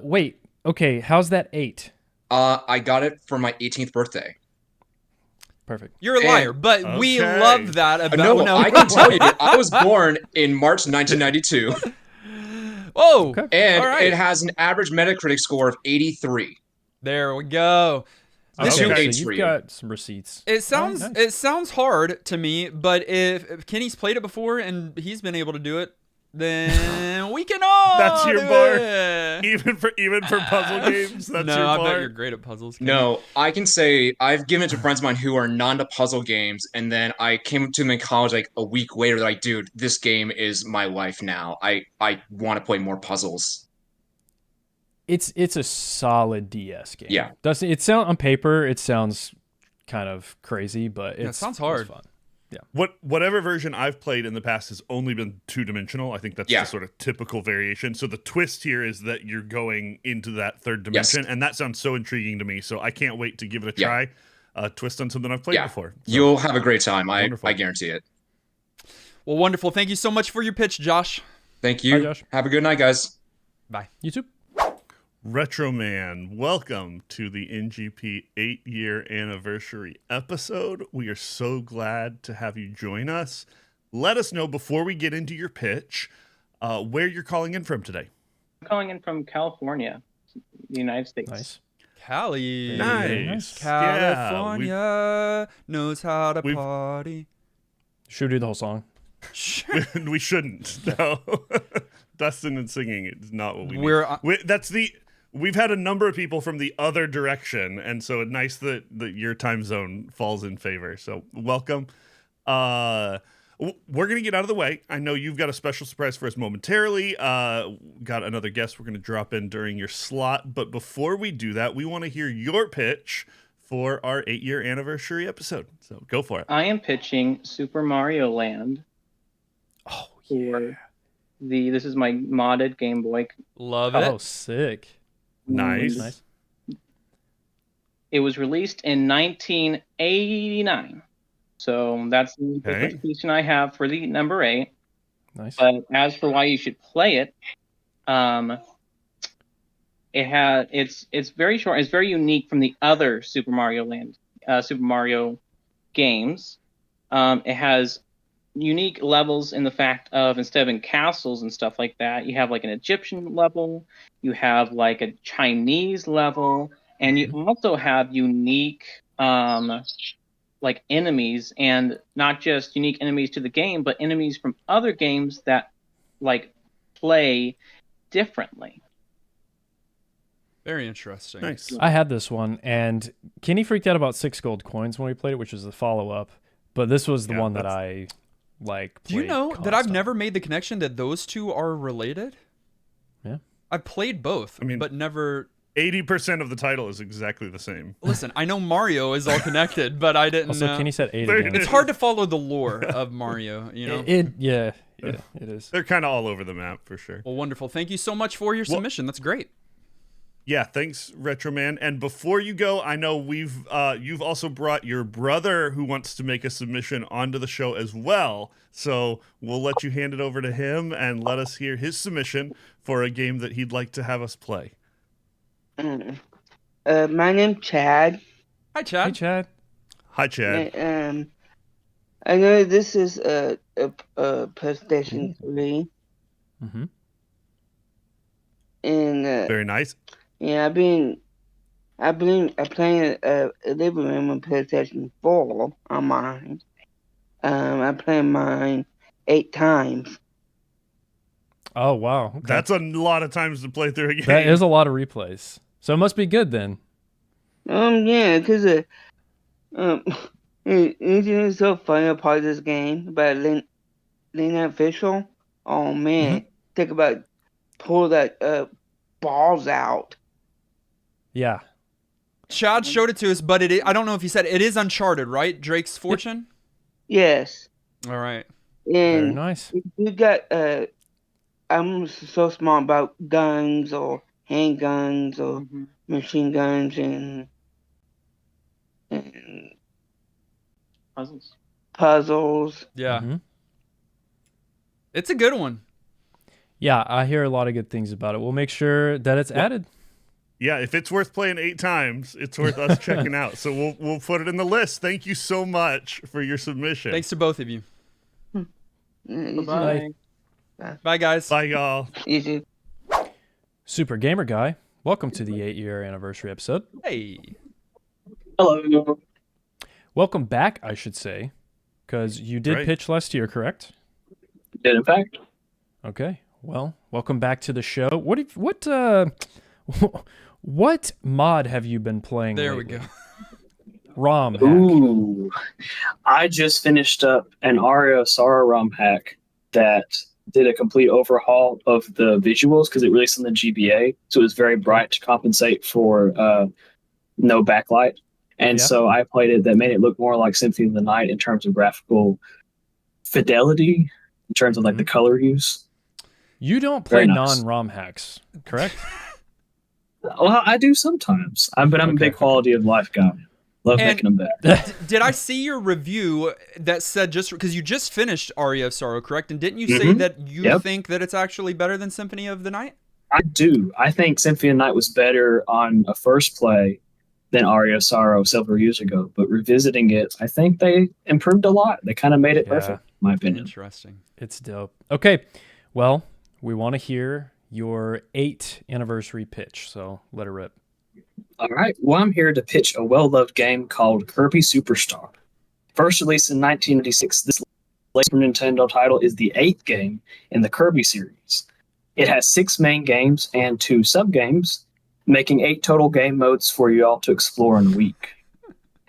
Wait, okay, how's that 8? I got it for my 18th birthday. Perfect. You're a liar, but we love that about. No, I can tell you, I was born in March 1992. Oh, Okay. And all right. it has an average Metacritic score of 83. There we go. Okay, Two so eights for you've you. got some receipts. It sounds nice. it sounds hard to me, but if Kenny's played it before and he's been able to do it, then we can all. That's your do bar. it. Even for puzzle games, that's No, your I bar. bet you're great at puzzles. Kenny. No, I can say I've given it to friends of mine who are non to puzzle games, and then I came to them in college like a week later. Like, dude, this game is my life now. I want to play more puzzles. It's a solid DS game. Yeah. Doesn't it sound on paper? It sounds kind of crazy, but Yeah, it it's sounds hard. It's fun. Whatever version I've played in the past has only been 2-dimensional. I think that's Yeah. the sort of typical variation. So the twist here is that you're going into that third dimension, and that sounds so intriguing to me. So I can't wait to give it a Yeah. try. Twist on something I've played before. So, You'll have a great time. I Wonderful. guarantee it. Well, wonderful. Thank you so much for your pitch, Josh. Thank you. Bye, Josh. Have a good night, guys. Bye. You too. Retro Man, welcome to the NGP 8-year anniversary episode. We are so glad to have you join us. Let us know before we get into your pitch where you're calling in from today. I'm calling in from California, the United States. Nice. Cali. Nice. California knows how to We've- party. Should we do the whole song? We shouldn't. No. Dustin and singing is not what we need. We've had a number of people from the other direction, and so it's nice that your time zone falls in favor. So welcome. We're going to get out of the way. I know you've got a special surprise for us momentarily. Got another guest we're going to drop in during your slot. But before we do that, we want to hear your pitch for our 8-year anniversary episode. So go for it. I am pitching Super Mario Land. Oh, for this is my modded Game Boy. Love it. Oh, sick. Nice. It was released in 1989. So that's the justification I have for the number 8. Nice. But as for why you should play it, it's very short. It's very unique from the other Super Mario games. It has unique levels in the fact of instead of in castles and stuff like that, you have like an Egyptian level, you have like a Chinese level, and you also have unique like enemies, and not just unique enemies to the game, but enemies from other games that like play differently. Very interesting. Nice. I had this one, and Kenny freaked out about 6 gold coins when we played it, which was the follow-up. But this was the one that I like. Do you know that I've never made the connection that those two are related? Yeah. I've played both, but never. 80% of the title is exactly the same. Listen, I know Mario is all connected, but I didn't Also, know. Kenny said 8 There again. it It's hard to follow the lore of Mario, you know? It is. They're kind of all over the map for sure. Well, wonderful. Thank you so much for your submission. That's great. Yeah, thanks, Retro Man. And before you go, I know you've also brought your brother who wants to make a submission onto the show as well. So we'll let you hand it over to him and let us hear his submission for a game that he'd like to have us play. My name's Chad. Hi, Chad. Hey, Chad. Hi, Chad. I know this is a PlayStation 3. Mm-hmm. And very nice. Yeah, I playing a living room on PlayStation 4 on mine. I played mine 8 times. Oh, wow. Okay. That's a lot of times to play through a game. That is a lot of replays. So it must be good then. Yeah, because it's so funny part of this game, but Lena Official, oh man, think about pull that balls out. Yeah. Chad showed it to us, but I don't know if he said it is Uncharted, right? Drake's Fortune? Yes. All right. And Very nice. You got I'm so smart about guns or handguns or machine guns and puzzles. Yeah. Mm-hmm. It's a good one. Yeah, I hear a lot of good things about it. We'll make sure that it's added. Yeah, if it's worth playing 8 times, it's worth us checking out. So we'll put it in the list. Thank you so much for your submission. Thanks to both of you. Bye. Bye, guys. Bye, y'all. Easy. Super Gamer Guy, welcome to the 8-year anniversary episode. Hey. Hello. Welcome back, I should say, because you did Right. pitch last year, correct? Did in fact. Okay. Well, welcome back to the show. What mod have you been playing? There lately? we go. ROM hack. Ooh. I just finished up an Aria Sara ROM hack that did a complete overhaul of the visuals because it released on the GBA. So it was very bright to compensate for no backlight. And so I played it that made it look more like Symphony of the Night in terms of graphical fidelity, in terms of like the color use. You don't play Very nice. non-ROM hacks, correct? Well, I do sometimes, but I'm a big quality of life guy. Love making them better. Did I see your review that said just because you just finished Aria of Sorrow, correct? And didn't you say that you think that it's actually better than Symphony of the Night? I do. I think Symphony of the Night was better on a first play than Aria of Sorrow several years ago. But revisiting it, I think they improved a lot. They kind of made it perfect, in my opinion. Interesting. It's dope. Okay. Well, we want to hear your 8th anniversary pitch, so let it rip. All right. Well, I'm here to pitch a well-loved game called Kirby Superstar. First released in 1996, this Super Nintendo title is the 8th game in the Kirby series. It has 6 main games and 2 sub-games, making 8 total game modes for you all to explore in a week.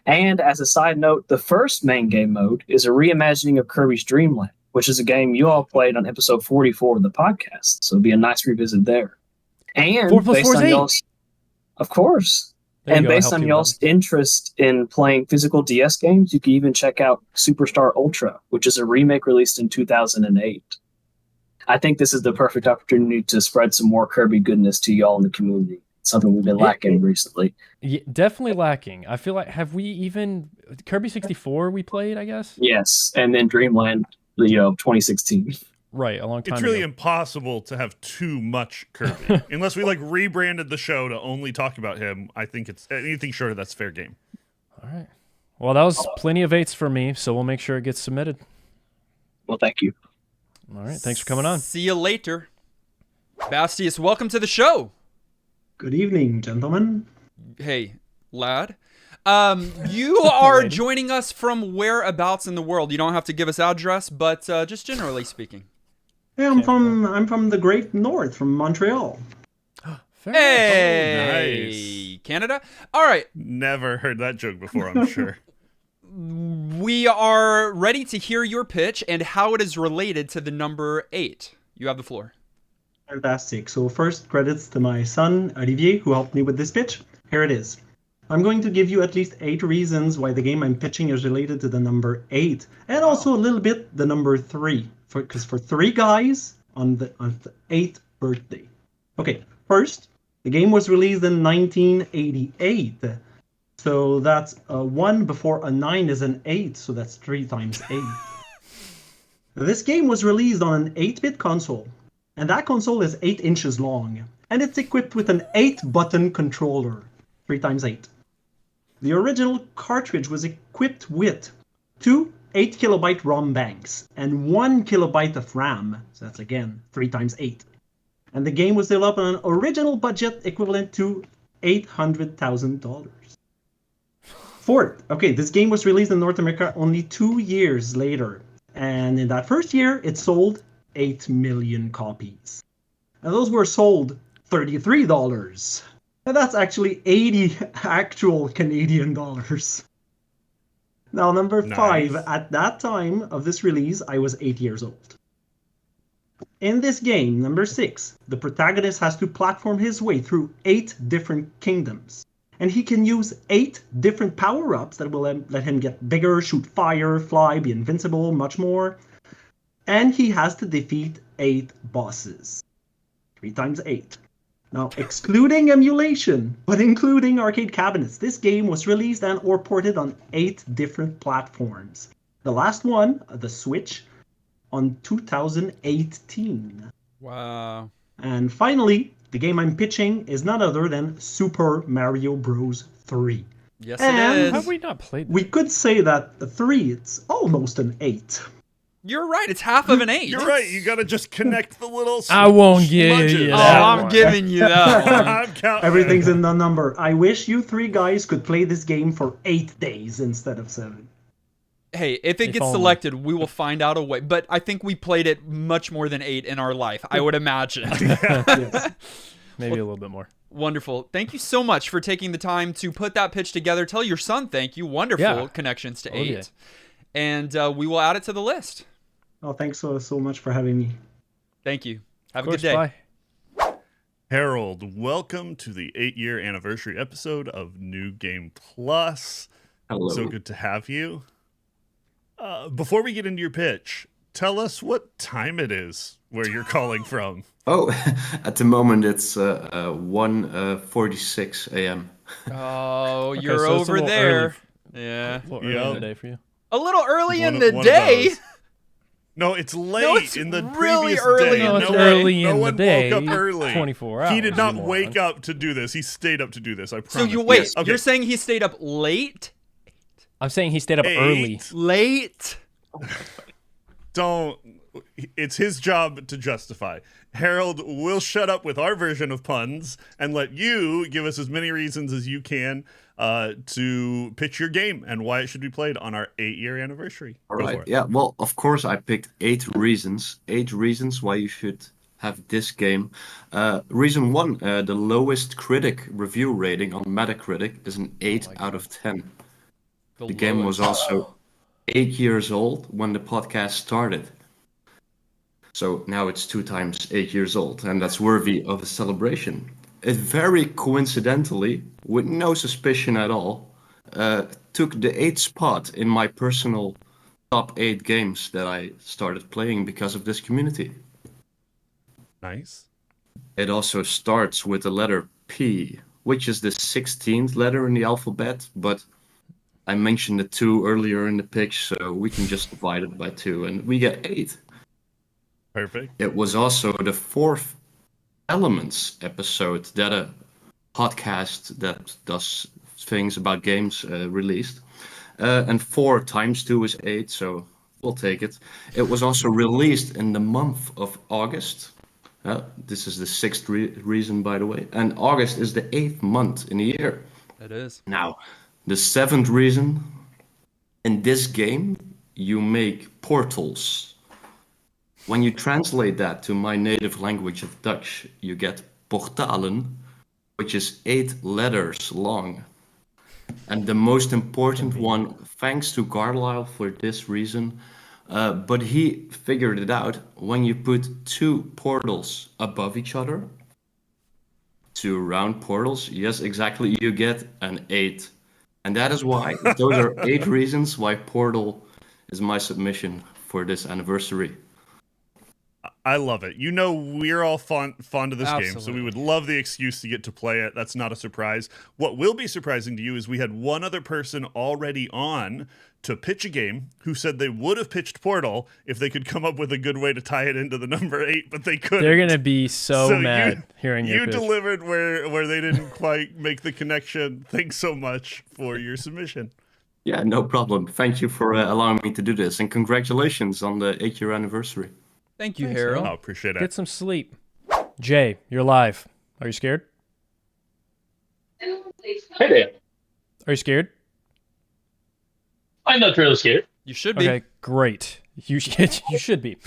And as a side note, the first main game mode is a reimagining of Kirby's Dream Land, which is a game you all played on episode 44 of the podcast. So it'd be a nice revisit there. And 4 plus based 4 is on 8. y'all's, of course. There you And go, I based helped on you y'all's interest in playing physical DS games, you can even check out Superstar Ultra, which is a remake released in 2008. I think this is the perfect opportunity to spread some more Kirby goodness to y'all in the community. Something we've been lacking recently. Yeah, definitely lacking. I feel like, have we even... Kirby 64 we played, I guess? Yes, and then Dreamland, 2016. Right, a long time It's really ago. impossible to have too much Kirby. Unless we like rebranded the show to only talk about him, I think it's anything short of that's fair game. All right. Well, that was plenty of 8s for me, so we'll make sure it gets submitted. Well, thank you. All right, thanks for coming on. See you later. Bastius, welcome to the show. Good evening, gentlemen. Hey, lad. You are joining us from whereabouts in the world? You don't have to give us address, but just generally speaking. Yeah, I'm from the Great North, from Montreal. Hey, nice. Canada. All right. Never heard that joke before, I'm sure. We are ready to hear your pitch and how it is related to the number 8. You have the floor. Fantastic. So first, credits to my son, Olivier, who helped me with this pitch. Here it is. I'm going to give you at least 8 reasons why the game I'm pitching is related to the number 8, and also a little bit the number 3, because for 3 guys on the 8th birthday. Okay, first, the game was released in 1988, so that's a 1 before a 9 is an 8, so that's 3 times 8. This game was released on an 8-bit console, and that console is 8 inches long, and it's equipped with an 8-button controller, 3 times 8. The original cartridge was equipped with 2 8-kilobyte ROM banks and 1 kilobyte of RAM, so that's again 3 times 8. And the game was developed on an original budget equivalent to $800,000. Fourth, okay, this game was released in North America only 2 years later, and in that first year, it sold 8 million copies. And those were sold $33. And that's actually 80 actual Canadian dollars. Now, number 5, at that time of this release, I was 8 years old. In this game, number 6, the protagonist has to platform his way through 8 different kingdoms. And he can use 8 different power-ups that will let him get bigger, shoot fire, fly, be invincible, much more. And he has to defeat 8 bosses. 3 times 8. Now, excluding emulation, but including arcade cabinets, this game was released and or ported on 8 different platforms. The last one, the Switch, on 2018. Wow. And finally, the game I'm pitching is none other than Super Mario Bros. 3. Yes, and it is. How have we not played that? We could say that the 3, it's almost an 8. You're right. It's half of an 8. You're right. You got to just connect the little. I won't give smudges. you Oh, that I'm one. giving you that one. I'm counting. Everything's in the number. I wish you 3 guys could play this game for 8 days instead of 7. Hey, if it If gets only. selected, we will find out a way. But I think we played it much more than 8 in our life, I would imagine. Yes. Maybe a little bit more. Wonderful. Thank you so much for taking the time to put that pitch together. Tell your son thank you. Wonderful Yeah. connections to Oh, 8. yeah. And we will add it to the list. Oh, thanks so much for having me. Thank you. Have Of a course, good day. bye. Harold, welcome to the 8-year anniversary episode of New Game Plus. Hello. So good to have you. Before we get into your pitch, tell us what time it is where you're calling from. Oh, at the moment it's 1:46 a.m. Oh, Okay, you're so it's a over little there. early. Yeah. A little early in the day for you. A little early in One the of day. those. No, it's late it's in the really previous early day. in the it's day. early no in the one day, woke up early. 24 He hours, did not you wake moron. up to do this. He stayed up to do this. I So promise. you wait. Yes. Okay. You're saying he stayed up late? I'm saying he stayed up 8. early. Late? Don't. It's his job to justify. Harold will shut up with our version of puns and let you give us as many reasons as you can to pitch your game and why it should be played on our 8-year anniversary. All Go right. for it. Yeah. Well, of course, I picked 8 reasons. 8 reasons why you should have this game. Reason 1: the lowest critic review rating on Metacritic is an 8 out of 10. The game was also 8 years old when the podcast started. So now it's 2 times 8 years old, and that's worthy of a celebration. It very coincidentally, with no suspicion at all, took the 8th spot in my personal top 8 games that I started playing because of this community. Nice. It also starts with the letter P, which is the 16th letter in the alphabet, but I mentioned the 2 earlier in the pitch, so we can just divide it by 2, and we get 8. Perfect. It was also the 4th Elements episode that a podcast that does things about games released. And 4 times 2 is 8, so we'll take it. It was also released in the month of August. This is the 6th reason, by the way. And August is the 8th month in a year. It is. Now, the 7th reason, in this game, you make portals. When you translate that to my native language of Dutch, you get portalen, which is 8 letters long. And the most important one, thanks to Carlisle for this reason, but he figured it out. When you put 2 portals above each other, 2 round portals, yes, exactly, you get an 8. And that is why, those are 8 reasons why Portal is my submission for this anniversary. I love it. You know, we're all fond of this game, so Absolutely. we would love the excuse to get to play it. That's not a surprise. What will be surprising to you is we had one other person already on to pitch a game who said they would have pitched Portal if they could come up with a good way to tie it into the number 8, but they couldn't. They're gonna be so mad you, hearing your you pitch. delivered where they didn't quite make the connection. Thanks so much for your submission. Yeah, no problem. Thank you for allowing me to do this, and congratulations on the 8-year anniversary. Thank you, Thanks, Harold. Oh, appreciate it. Get some sleep. Jay, you're live. Are you scared? Hey there. Are you scared? I'm not really scared. You should be. Okay, great. You should be.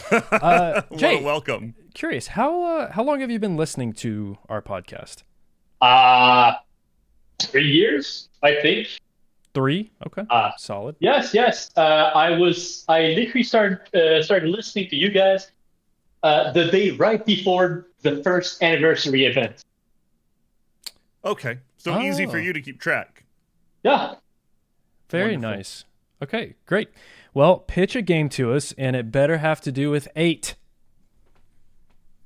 Jay, welcome. Curious, how long have you been listening to our podcast? 3 years, I think. 3? Okay, solid. Yes. I literally started listening to you guys the day right before the first anniversary event. Okay, so easy for you to keep track. Yeah. Very nice. Okay, great. Well, pitch a game to us, and it better have to do with 8.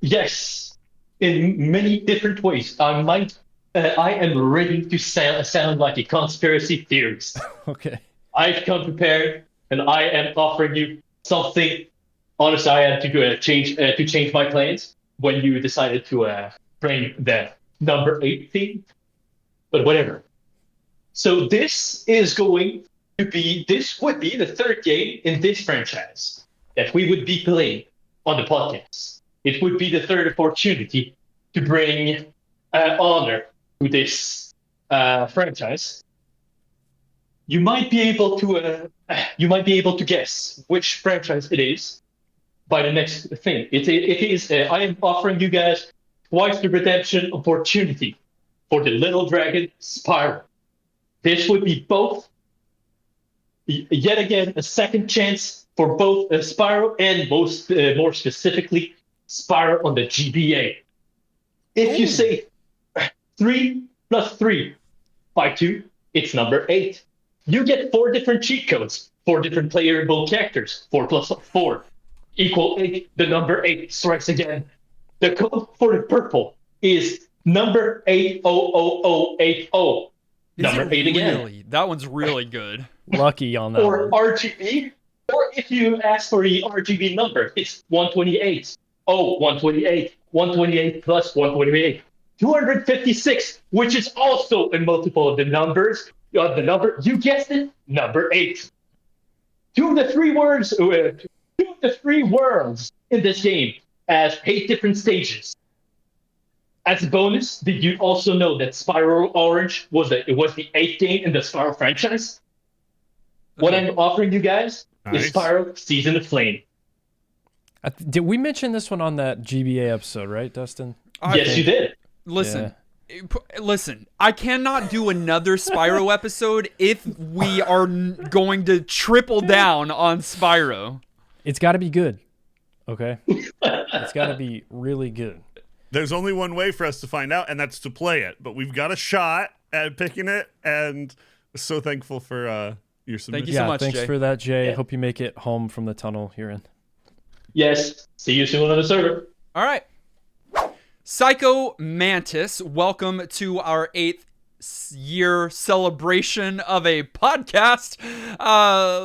Yes, in many different ways. I am ready to sound like a conspiracy theorist. Okay. I've come prepared, and I am offering you something. Honestly, I had to change my plans when you decided to bring the number 8 theme, but whatever. So this would be the third game in this franchise that we would be playing on the podcast. It would be the third opportunity to bring honor to this franchise. You might be able to guess which franchise it is by the next thing. It is. I am offering you guys twice the redemption opportunity for the little dragon Spyro. This would be both. Yet again, a second chance for both Spyro and more specifically, Spyro on the GBA. If you say 3 plus 3 by 2, it's number 8. You get 4 different cheat codes, 4 different playable characters. 4 plus 4 equal 8. The number 8 strikes again. The code for the purple is number 80080. Number 8 again. Really? That one's really good. Lucky on that Or one. RGB, or if you ask for the RGB number, it's 128. Oh, 128. 128 plus 128. 256, which is also a multiple of the numbers. The number, you guessed it, number 8. 2 of the 3 words, 2 of the 3 worlds in this game has 8 different stages. As a bonus, did you also know that Spyro Orange was the 8th game in the Spyro franchise? What I'm offering you guys is Spyro Season of Flame. Did we mention this one on that GBA episode, right, Dustin? Yes, you did. Listen. Listen, I cannot do another Spyro episode if we are going to triple down on Spyro. It's got to be good, okay? It's got to be really good. There's only one way for us to find out, and that's to play it. But we've got a shot at picking it, and so thankful for your submission. Thank you so much, thanks Jay. for that, Jay. Yeah. Hope you make it home from the tunnel you're in. Yes. See you soon on the server. All right. Psycho Mantis, welcome to our 8th year celebration of a podcast.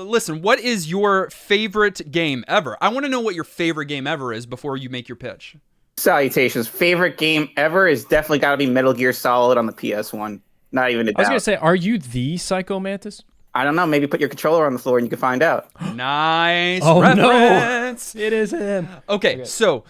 Listen, what is your favorite game ever? I want to know what your favorite game ever is before you make your pitch. Salutations. Favorite game ever is definitely got to be Metal Gear Solid on the PS1. Not even a doubt. I was going to say, are you the Psycho Mantis? I don't know. Maybe put your controller on the floor and you can find out. Nice Oh, reference. no. It is him. Okay, so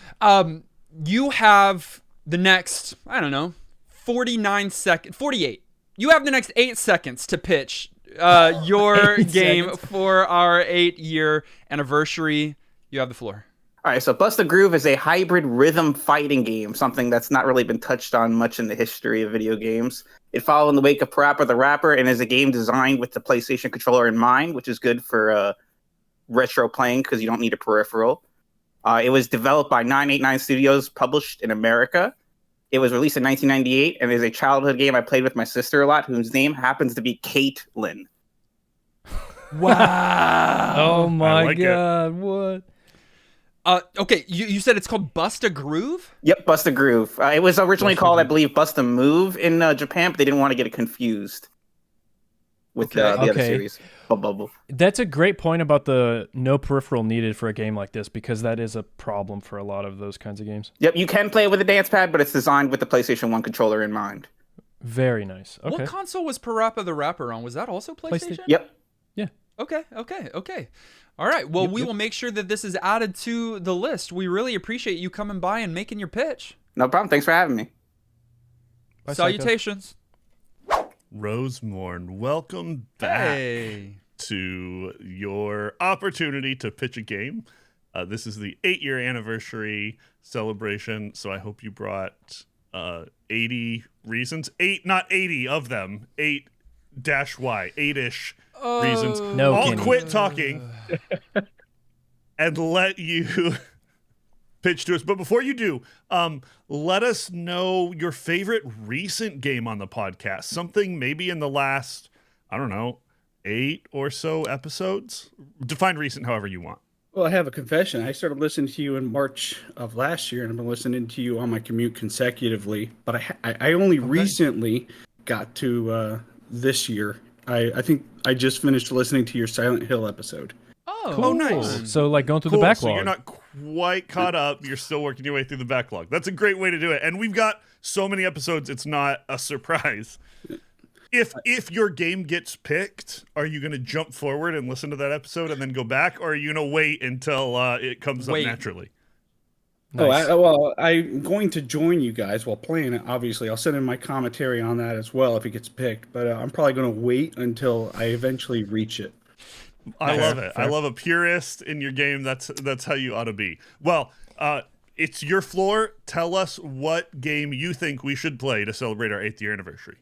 you have the next, I don't know, 48. You have the next 8 seconds to pitch your 8 game seconds. for our 8-year anniversary. You have the floor. All right, so Bust a Groove is a hybrid rhythm fighting game, something that's not really been touched on much in the history of video games. It followed in the wake of Parappa the Rapper and is a game designed with the PlayStation controller in mind, which is good for retro playing because you don't need a peripheral. It was developed by 989 Studios, published in America. It was released in 1998 and is a childhood game I played with my sister a lot, whose name happens to be Caitlin. Wow. Oh my like it. God, what? Okay, you said it's called Bust a Groove? Yep, Bust a Groove. It was originally called, I believe, Bust a Move in Japan, but they didn't want to get it confused with the other series. Bubble. That's a great point about the no peripheral needed for a game like this, because that is a problem for a lot of those kinds of games. Yep, you can play it with a dance pad, but it's designed with the PlayStation 1 controller in mind. Very nice. Okay. What console was Parappa the Rapper on? Was that also PlayStation? Yep. Yeah. Okay. All right. Well, we will make sure that this is added to the list. We really appreciate you coming by and making your pitch. No problem. Thanks for having me. Bye, Salutations. Rosemorn, welcome back to your opportunity to pitch a game. This is the 8-year anniversary celebration, so I hope you brought 80 reasons. 8, not 80 of them. 8-Y, 8-ish reasons. No I'll kidding. quit talking and let you pitch to us. But before you do, let us know your favorite recent game on the podcast. Something maybe in the last, I don't know, 8 or so episodes. Define recent however you want. Well, I have a confession. I started listening to you in March of last year, and I've been listening to you on my commute consecutively. But I only recently got to this year. I think I just finished listening to your Silent Hill episode. Oh, nice. So like going through the backlog. So you're not quite caught up. You're still working your way through the backlog. That's a great way to do it. And we've got so many episodes, it's not a surprise. If your game gets picked, are you going to jump forward and listen to that episode and then go back, or are you going to wait until it comes up naturally? Nice. I'm going to join you guys while playing it. Obviously, I'll send in my commentary on that as well if it gets picked. But I'm probably going to wait until I eventually reach it. I love it. I love a purist in your game. That's how you ought to be. Well, it's your floor. Tell us what game you think we should play to celebrate our 8th year anniversary.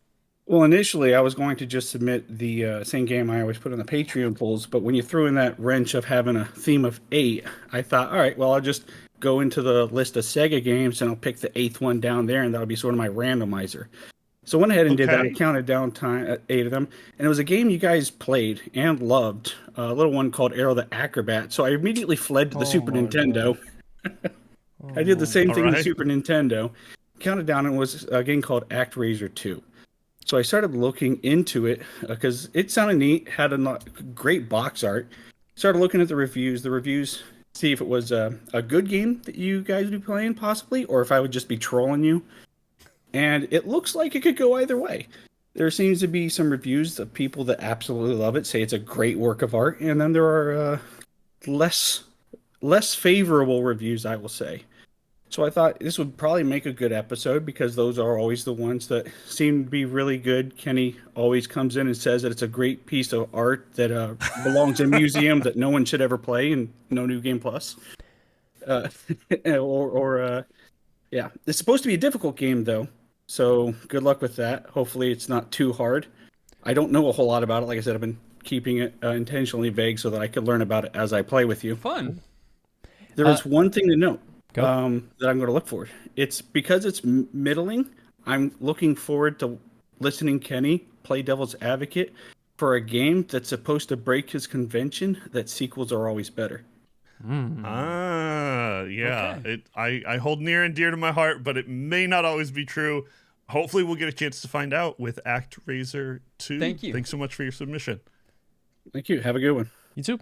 Well, initially, I was going to just submit the same game I always put in the Patreon polls, but when you threw in that wrench of having a theme of 8, I thought, all right, well, I'll just go into the list of Sega games and I'll pick the 8th one down there, and that'll be sort of my randomizer. So I went ahead and did that. I counted down 8 of them, and it was a game you guys played and loved, a little one called Arrow the Acrobat. So I immediately fled to the Super Nintendo. I did the same thing with the Super Nintendo. Counted down, and it was a game called ActRaiser 2. So I started looking into it because it sounded neat, had a great box art. Started looking at the reviews, see if it was a good game that you guys would be playing possibly, or if I would just be trolling you. And it looks like it could go either way. There seems to be some reviews of people that absolutely love it, say it's a great work of art, and then there are less favorable reviews, I will say. So I thought this would probably make a good episode because those are always the ones that seem to be really good. Kenny always comes in and says that it's a great piece of art that belongs in a museum that no one should ever play and no New Game Plus. Yeah, it's supposed to be a difficult game though, so good luck with that. Hopefully it's not too hard. I don't know a whole lot about it. Like I said, I've been keeping it intentionally vague so that I could learn about it as I play with you. Fun. There is one thing to note. That I'm going to look for. It's because it's middling. I'm looking forward to listening Kenny play devil's advocate for a game that's supposed to break his convention that sequels are always better. Yeah. Okay. I hold near and dear to my heart, but it may not always be true. Hopefully we'll get a chance to find out with ActRaiser 2. Thank you. Thanks so much for your submission. Thank you. Have a good one. You too.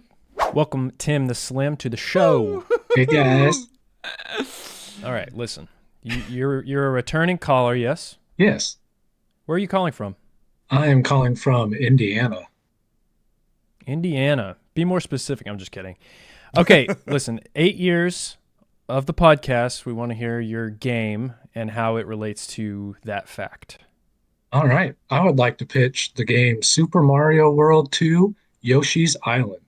Welcome, Tim the Slim, to the show. Hey, guys. All right, listen. You're a returning caller, yes? Yes. Where are you calling from? I am calling from Indiana. Indiana. Be more specific. I'm just kidding. Okay, listen. 8 years of the podcast. We want to hear your game and how it relates to that fact. All right. I would like to pitch the game Super Mario World 2 Yoshi's Island.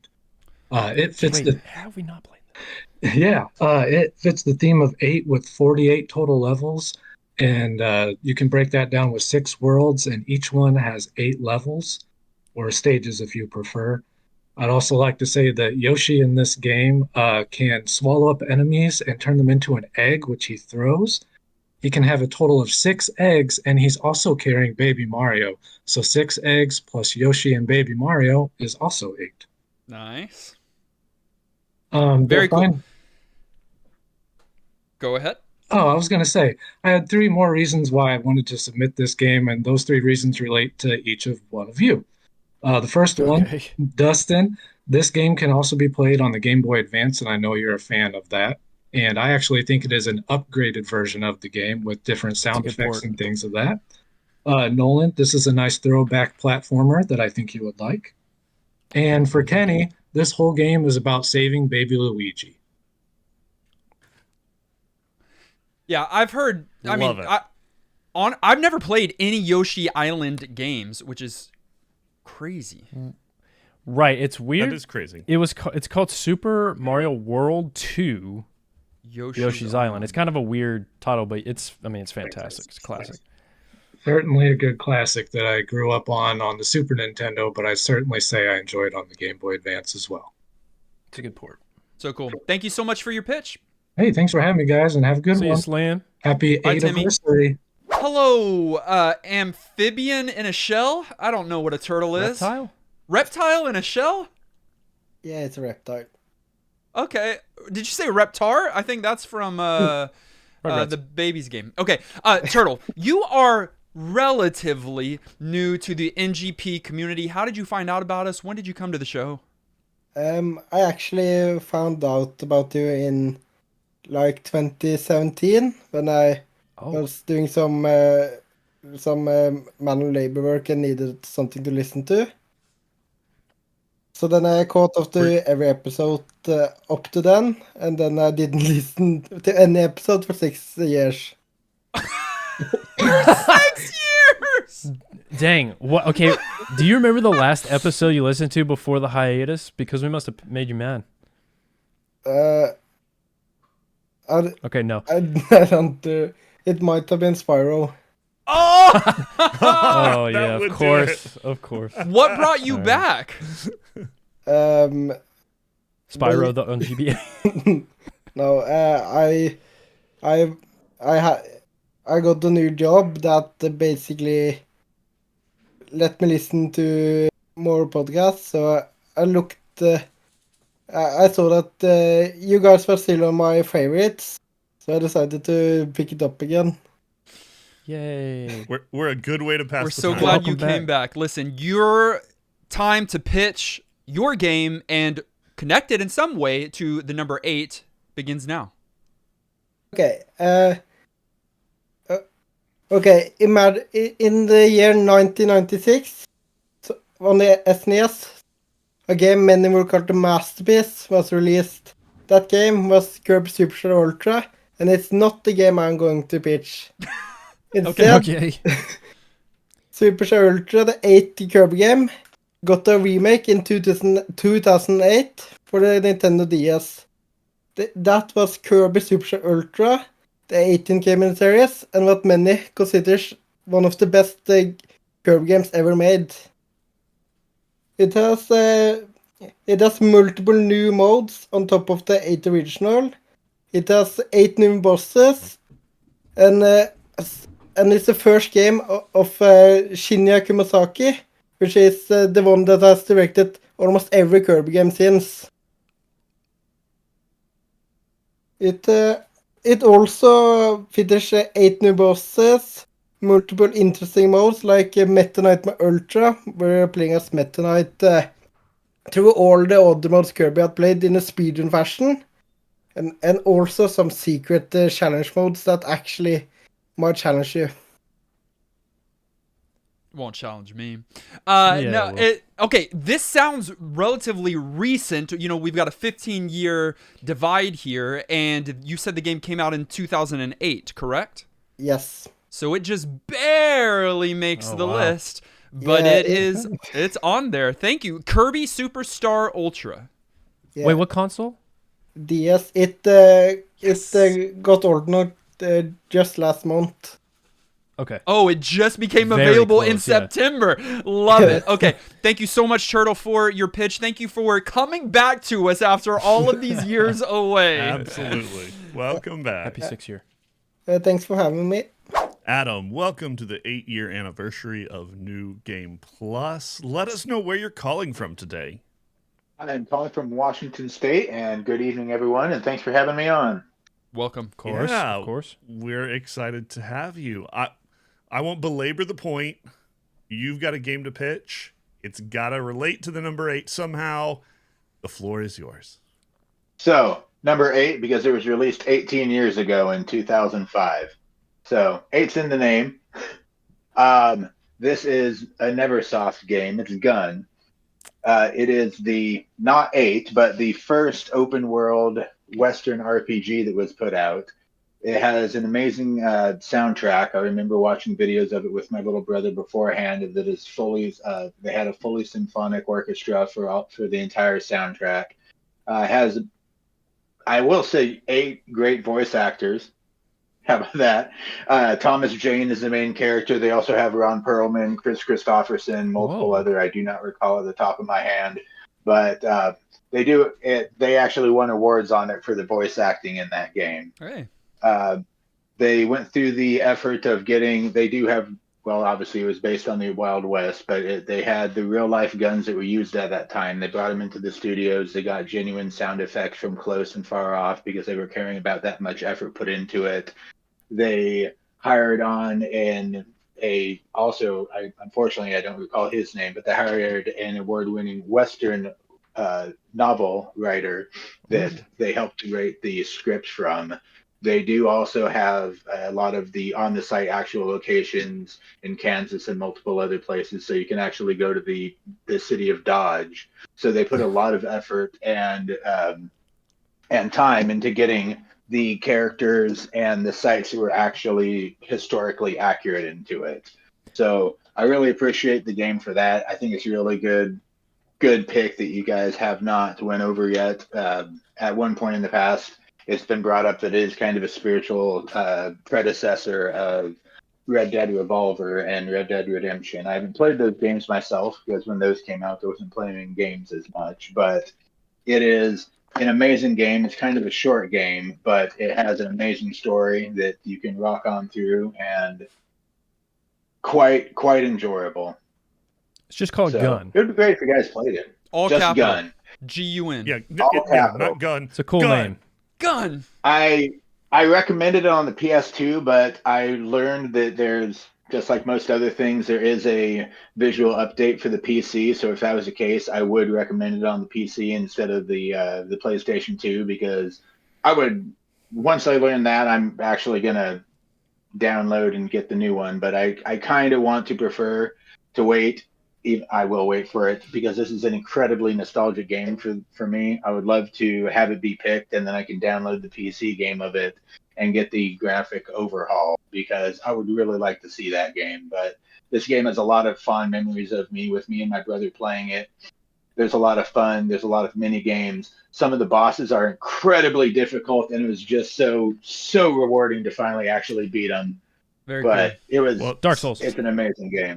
It fits have we not played? Yeah, it fits the theme of 8 with 48 total levels, and you can break that down with 6 worlds, and each one has 8 levels, or stages if you prefer. I'd also like to say that Yoshi in this game can swallow up enemies and turn them into an egg, which he throws. He can have a total of 6 eggs, and he's also carrying Baby Mario. So 6 eggs plus Yoshi and Baby Mario is also 8. Nice. Very cool. Go ahead. Oh, I was going to say, I had 3 more reasons why I wanted to submit this game, and those 3 reasons relate to each of one of you. The first one, Dustin, this game can also be played on the Game Boy Advance, and I know you're a fan of that. And I actually think it is an upgraded version of the game with different sound effects and things of that. Nolan, this is a nice throwback platformer that I think you would like. And for Kenny, this whole game is about saving baby Luigi. Yeah, I've heard. I've never played any Yoshi Island games, which is crazy. Right, it's weird. That is crazy. It's called Super Mario World 2 Yoshi's Island. It's kind of a weird title, but it's fantastic. It's a classic. Certainly a good classic that I grew up on the Super Nintendo, but I certainly say I enjoyed on the Game Boy Advance as well. It's a good port. So cool. Thank you so much for your pitch. Hey, thanks for having me, guys, and have a good See you, one. Slam. Happy Bye, 8th Timmy. anniversary. Hello, amphibian in a shell? I don't know what a turtle is. Reptile? Reptile in a shell? Yeah, it's a reptile. Okay. Did you say Reptar? I think that's from the babies game. Okay. Turtle, you are relatively new to the NGP community. How did you find out about us? When did you come to the show? I actually found out about you in like 2017 when I was doing some manual labor work and needed something to listen to. So then I caught up to every episode up to then, and then I didn't listen to any episode for 6 years. 6 years! Dang. What? Okay. Do you remember the last episode you listened to before the hiatus? Because we must have made you mad. Okay, no. I don't. It might have been Spyro. Oh! Oh yeah, of course, of course. What brought you back? Spyro on GBA. No, I got a new job that basically let me listen to more podcasts. So I looked. I saw that you guys were still on my favorites, so I decided to pick it up again. Yay! We're a good way to pass. We're the so time. glad you came back. Listen, your time to pitch your game and connect it in some way to the number 8 begins now. Okay. Okay. Imagine in the year 1996, on the SNES, a game many will call the masterpiece was released. That game was Kirby Superstar Ultra, and it's not the game I'm going to pitch. Instead, Okay. Superstar Ultra, the 8th Kirby game, got a remake in 2008 for the Nintendo DS. That was Kirby Superstar Ultra, the 18th game in the series, and what many considers one of the best Kirby games ever made. It has multiple new modes on top of the 8 original. It has 8 new bosses, and it's the first game of Shinya Kumasaki, which is the one that has directed almost every Kirby game since. It also features 8 new bosses, multiple interesting modes like Meta Knight Ultra, where you're playing as Meta Knight through all the other modes Kirby had played in a speedrun fashion, and also some secret challenge modes that actually might challenge you. Won't challenge me. Yeah, Okay, this sounds relatively recent. You know, we've got a 15-year divide here, and you said the game came out in 2008, correct? Yes. So it just barely makes the wow. list, but Yeah, it's on there. Thank you. Kirby Superstar Ultra. Yeah. Wait, what console? DS. It got ordered just last month. Okay. Oh, it just became Very available in close, yeah. September. Love it. Okay. Thank you so much, Turtle, for your pitch. Thank you for coming back to us after all of these years away. Absolutely. Welcome back. Happy 6th year. Thanks for having me. Adam, welcome to the 8-year anniversary of New Game Plus. Let us know where you're calling from today. I'm calling from Washington State, and good evening, everyone, and thanks for having me on. Welcome. Of course. Yeah, Of course. We're excited to have you. I won't belabor the point. You've got a game to pitch. It's got to relate to the number 8 somehow. The floor is yours. So, number 8, because it was released 18 years ago in 2005. So, 8's in the name. This is a Neversoft game. It's Gun. It is the, not 8, but the first open world Western RPG that was put out. It has an amazing soundtrack. I remember watching videos of it with my little brother beforehand. That is fully, they had a fully symphonic orchestra for the entire soundtrack. Has, I will say, 8 great voice actors. How about that? Thomas Jane is the main character. They also have Ron Perlman, Chris Christopherson, multiple other. I do not recall at the top of my hand, but They do it. They actually won awards on it for the voice acting in that game. Hey. They went through the effort of getting. They do have. Well, obviously it was based on the Wild West, but they had the real life guns that were used at that time. They brought them into the studios. They got genuine sound effects from close and far off because they were caring about that much effort put into it. They hired on unfortunately I don't recall his name, but they hired an award-winning Western novel writer that they helped to write the scripts from. They do also have a lot of the on-the-site actual locations in Kansas and multiple other places, so you can actually go to the city of Dodge. So they put a lot of effort and time into getting the characters and the sites that were actually historically accurate into it. So I really appreciate the game for that. I think it's a really good pick that you guys have not went over yet. At one point in the past, it's been brought up that it is kind of a spiritual predecessor of Red Dead Revolver and Red Dead Redemption. I haven't played those games myself because when those came out, I wasn't playing games as much, but it is an amazing game. It's kind of a short game, but it has an amazing story that you can rock on through and quite enjoyable. It's just called Gun. It would be great if you guys played it. All just capital. Gun. G-U-N. Yeah, not Gun. It's a cool name. Gun. I recommended it on the PS2, but I learned that there's, just like most other things, there is a visual update for the PC. So if that was the case, I would recommend it on the PC instead of the PlayStation 2, because once I learn that, I'm actually gonna download and get the new one. But I kind of want to prefer to wait. I will wait for it because this is an incredibly nostalgic game for me. I would love to have it be picked, and then I can download the PC game of it and get the graphic overhaul, because I would really like to see that game. But this game has a lot of fond memories of me and my brother playing it. There's a lot of fun. There's a lot of mini games. Some of the bosses are incredibly difficult, and it was just so rewarding to finally actually beat them. Very but cool. It was Dark Souls. It's an amazing game.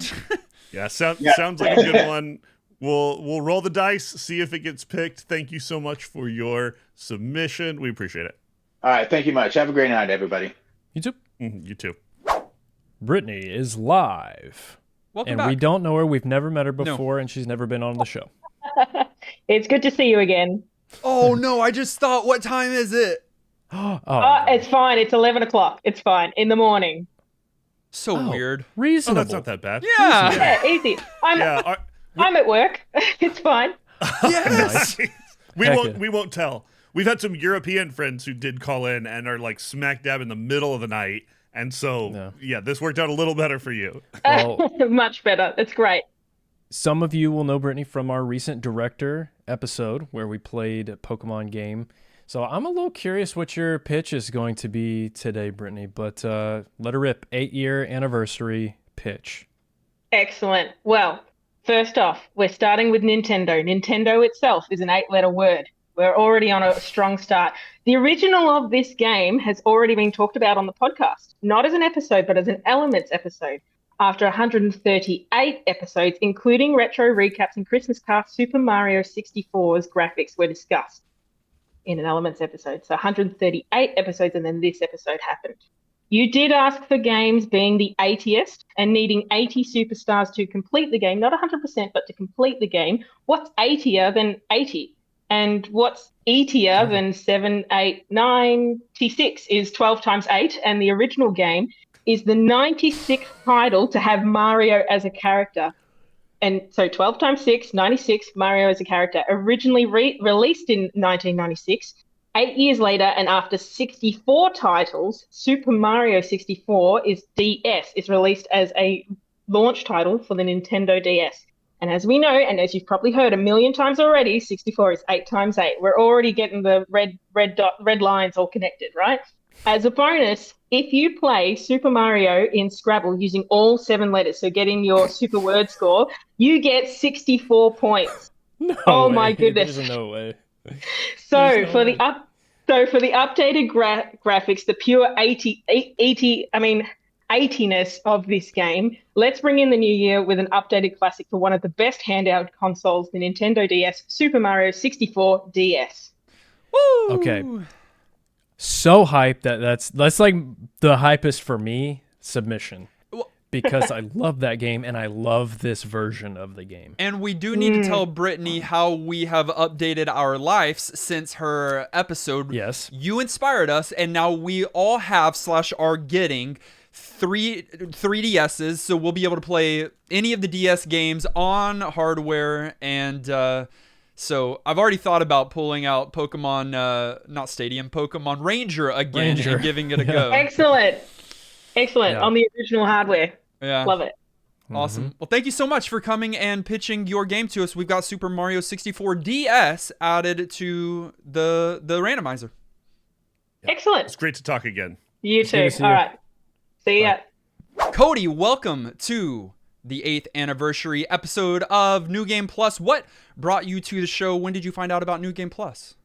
Sounds like a good one. We'll roll the dice, see if it gets picked. Thank you so much for your submission. We appreciate it. All right, thank you much. Have a great night, everybody. You too. You too. Brittany is live. Welcome and back. we don't know her. We've never met her before, and she's never been on the show. It's good to see you again. Oh no, I just thought, what time is it? It's fine. It's 11 o'clock. It's fine. In the morning. So weird. Reasonable. Oh, that's not that bad. Yeah. Yeah, easy. I'm at work. It's fine. Yes. We won't tell. We've had some European friends who did call in and are like smack dab in the middle of the night. And so, this worked out a little better for you. Well, much better. That's great. Some of you will know Brittany from our recent Director episode where we played a Pokemon game. So I'm a little curious what your pitch is going to be today, Brittany. But let her rip. 8-year anniversary pitch. Excellent. Well, first off, we're starting with Nintendo. Nintendo itself is an 8-letter word. We're already on a strong start. The original of this game has already been talked about on the podcast, not as an episode, but as an Elements episode. After 138 episodes, including retro recaps and Christmas cast, Super Mario 64's graphics were discussed in an Elements episode. So 138 episodes, and then this episode happened. You did ask for games being the 80th and needing 80 superstars to complete the game, not 100%, but to complete the game. What's 80er than 80? And what's eatier than 7, 8, 96 is 12 times 8, and the original game is the 96th title to have Mario as a character. And so 12 times 6, 96, Mario as a character. Originally released in 1996, 8 years later, and after 64 titles, Super Mario 64 is DS. It's released as a launch title for the Nintendo DS. And as we know, and as you've probably heard a million times already, 64 is 8 times 8. We're already getting the red lines all connected, right? As a bonus, if you play Super Mario in Scrabble using all 7 letters, so getting your super word score, you get 64 points. No way. My goodness. There's no way. So for the updated graphics, the pure 80ness of this game, let's bring in the new year with an updated classic for one of the best handheld consoles, the Nintendo DS, Super Mario 64 DS. Woo! Okay. So hyped that's like the hypest for me submission. Because I love that game and I love this version of the game. And we do need to tell Brittany how we have updated our lives since her episode. Yes. You inspired us, and now we all have / are getting 3DSs, so we'll be able to play any of the DS games on hardware. And so I've already thought about pulling out Pokemon, not Stadium, Pokemon Ranger again and giving it a go. Excellent. Yeah. On the original hardware. Yeah. Love it. Awesome. Well, thank you so much for coming and pitching your game to us. We've got Super Mario 64 DS added to the randomizer. Excellent. It's great to talk again. You too. All right. See ya. Cody, welcome to the 8th anniversary episode of New Game Plus. What brought you to the show? When did you find out about New Game Plus?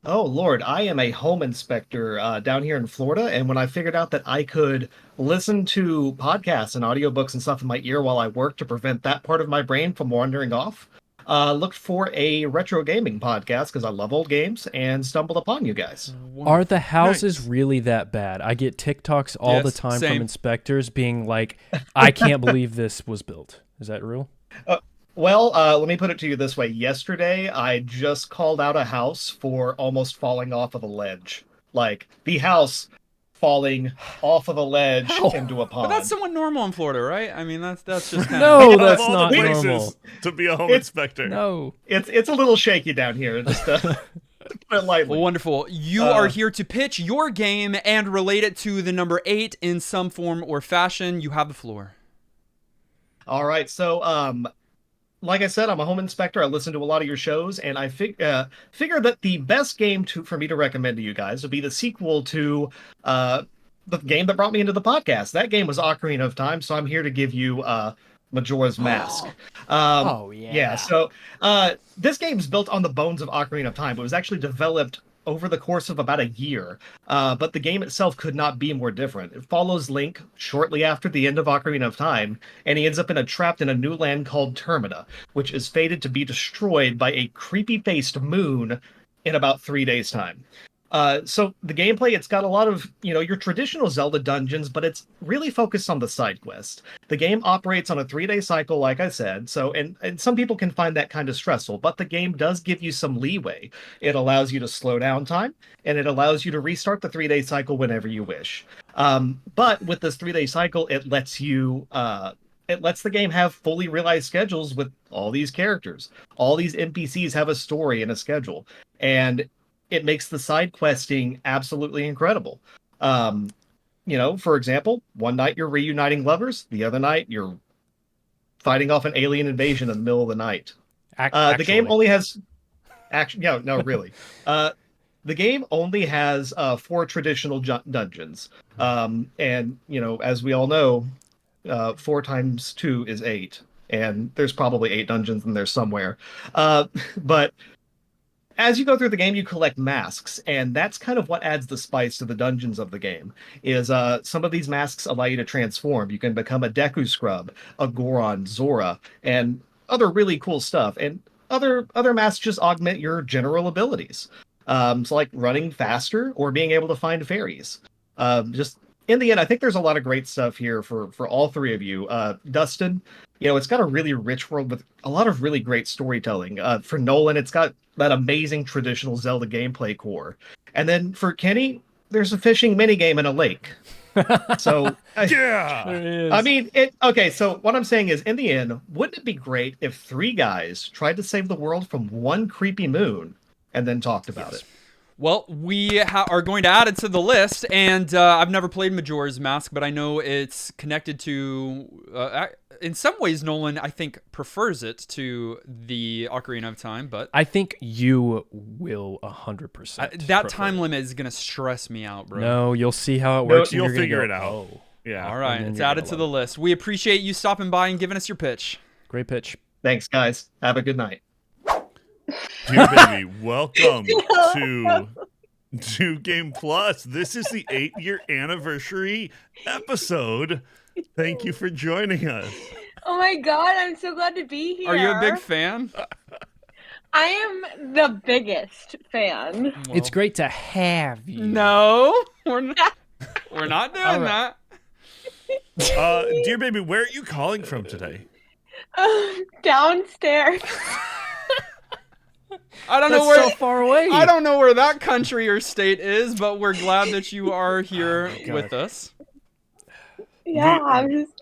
Oh, Lord, I am a home inspector down here in Florida, and when I figured out that I could listen to podcasts and audiobooks and stuff in my ear while I work to prevent that part of my brain from wandering off, looked for a retro gaming podcast because I love old games and stumbled upon you guys. Are the houses really that bad? I get TikToks all the time from inspectors being like, I can't believe this was built. Is that real? Well, let me put it to you this way. Yesterday, I just called out a house for almost falling off of a ledge. Like, the house falling off of a ledge into a pond. But that's somewhat normal in Florida, right? I mean, that's just kind of... No, that's not normal. To be a home inspector. No. It's a little shaky down here, just to put it lightly. Well, wonderful. You are here to pitch your game and relate it to the number 8 in some form or fashion. You have the floor. All right, so... like I said, I'm a home inspector. I listen to a lot of your shows, and I figure that the best game for me to recommend to you guys would be the sequel to the game that brought me into the podcast. That game was Ocarina of Time, so I'm here to give you Majora's Mask. Yeah, so this game's built on the bones of Ocarina of Time. It was actually developed over the course of about a year, but the game itself could not be more different. It follows Link shortly after the end of Ocarina of Time, and he ends up trapped in a new land called Termina, which is fated to be destroyed by a creepy-faced moon in about 3 days' time. So the gameplay, it's got a lot of, your traditional Zelda dungeons, but it's really focused on the side quest. The game operates on a 3-day cycle, like I said, and some people can find that kind of stressful, but the game does give you some leeway. It allows you to slow down time, and it allows you to restart the 3-day cycle whenever you wish. But with this 3-day cycle, it lets the game have fully realized schedules with all these characters. All these NPCs have a story and a schedule, and it makes the side questing absolutely incredible. For example, one night you're reuniting lovers, the other night you're fighting off an alien invasion in the middle of the night. The game only has... really. The game only has 4 traditional dungeons. And, as we all know, 4 times 2 is 8. And there's probably 8 dungeons in there somewhere. But as you go through the game, you collect masks, and that's kind of what adds the spice to the dungeons of the game, is some of these masks allow you to transform. You can become a Deku Scrub, a Goron, Zora, and other really cool stuff. And other masks just augment your general abilities. So like running faster or being able to find fairies. Just in the end, I think there's a lot of great stuff here for all 3 of you. Dustin, it's got a really rich world with a lot of really great storytelling. For Nolan, it's got that amazing traditional Zelda gameplay core. And then for Kenny, there's a fishing minigame in a lake. So, yeah! I mean, so what I'm saying is, in the end, wouldn't it be great if 3 guys tried to save the world from one creepy moon and then talked about it? Well, we are going to add it to the list, and I've never played Majora's Mask, but I know it's connected to, in some ways, Nolan, I think, prefers it to the Ocarina of Time, but... I think you will 100%. That time limit is going to stress me out, bro. No, you'll see how it works. You'll figure it out. Oh. Yeah. All right, it's added to the list. We appreciate you stopping by and giving us your pitch. Great pitch. Thanks, guys. Have a good night. Dear baby, welcome to New Game Plus. This is the 8-year anniversary episode. Thank you for joining us. Oh my god, I'm so glad to be here. Are you a big fan? I am the biggest fan. It's great to have you. No, we're not. We're not doing All right. that. Dear baby, where are you calling from today? Downstairs. I don't know That's where so far away. I don't know where that country or state is, but we're glad that you are here with us. Yeah, I'm just.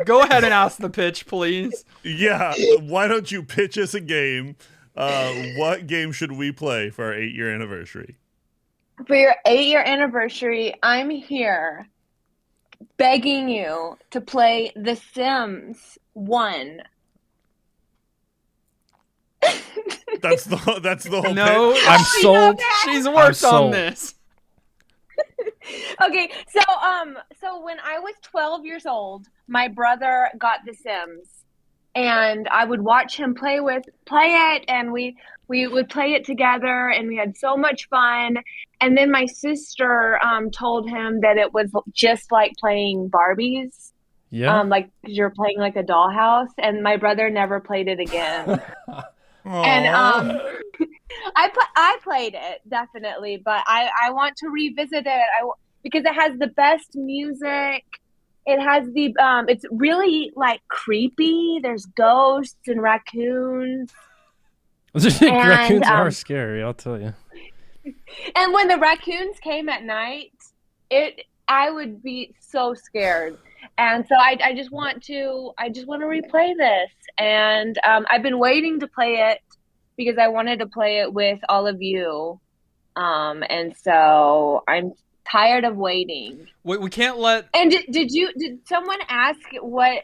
Go ahead and ask the pitch, please. Yeah, why don't you pitch us a game? What game should we play for our 8-year anniversary? For your 8-year anniversary, I'm here begging you to play The Sims 1. That's the whole No, pitch? I'm sold. She's I'm worked on sold. this. Okay, so when I was 12 years old, my brother got The Sims, and I would watch him play it, and we would play it together, and we had so much fun. And then my sister told him that it was just like playing Barbies. Yeah. Like you're playing like a dollhouse, and my brother never played it again. And I played it definitely, but I want to revisit it. Because it has the best music. It has the it's really like creepy. There's ghosts and raccoons. Raccoons are scary, I'll tell you. And when the raccoons came at night, I would be so scared. And so I just want to replay this. And I've been waiting to play it because I wanted to play it with all of you. And so I'm tired of waiting. We can't let. And did someone ask what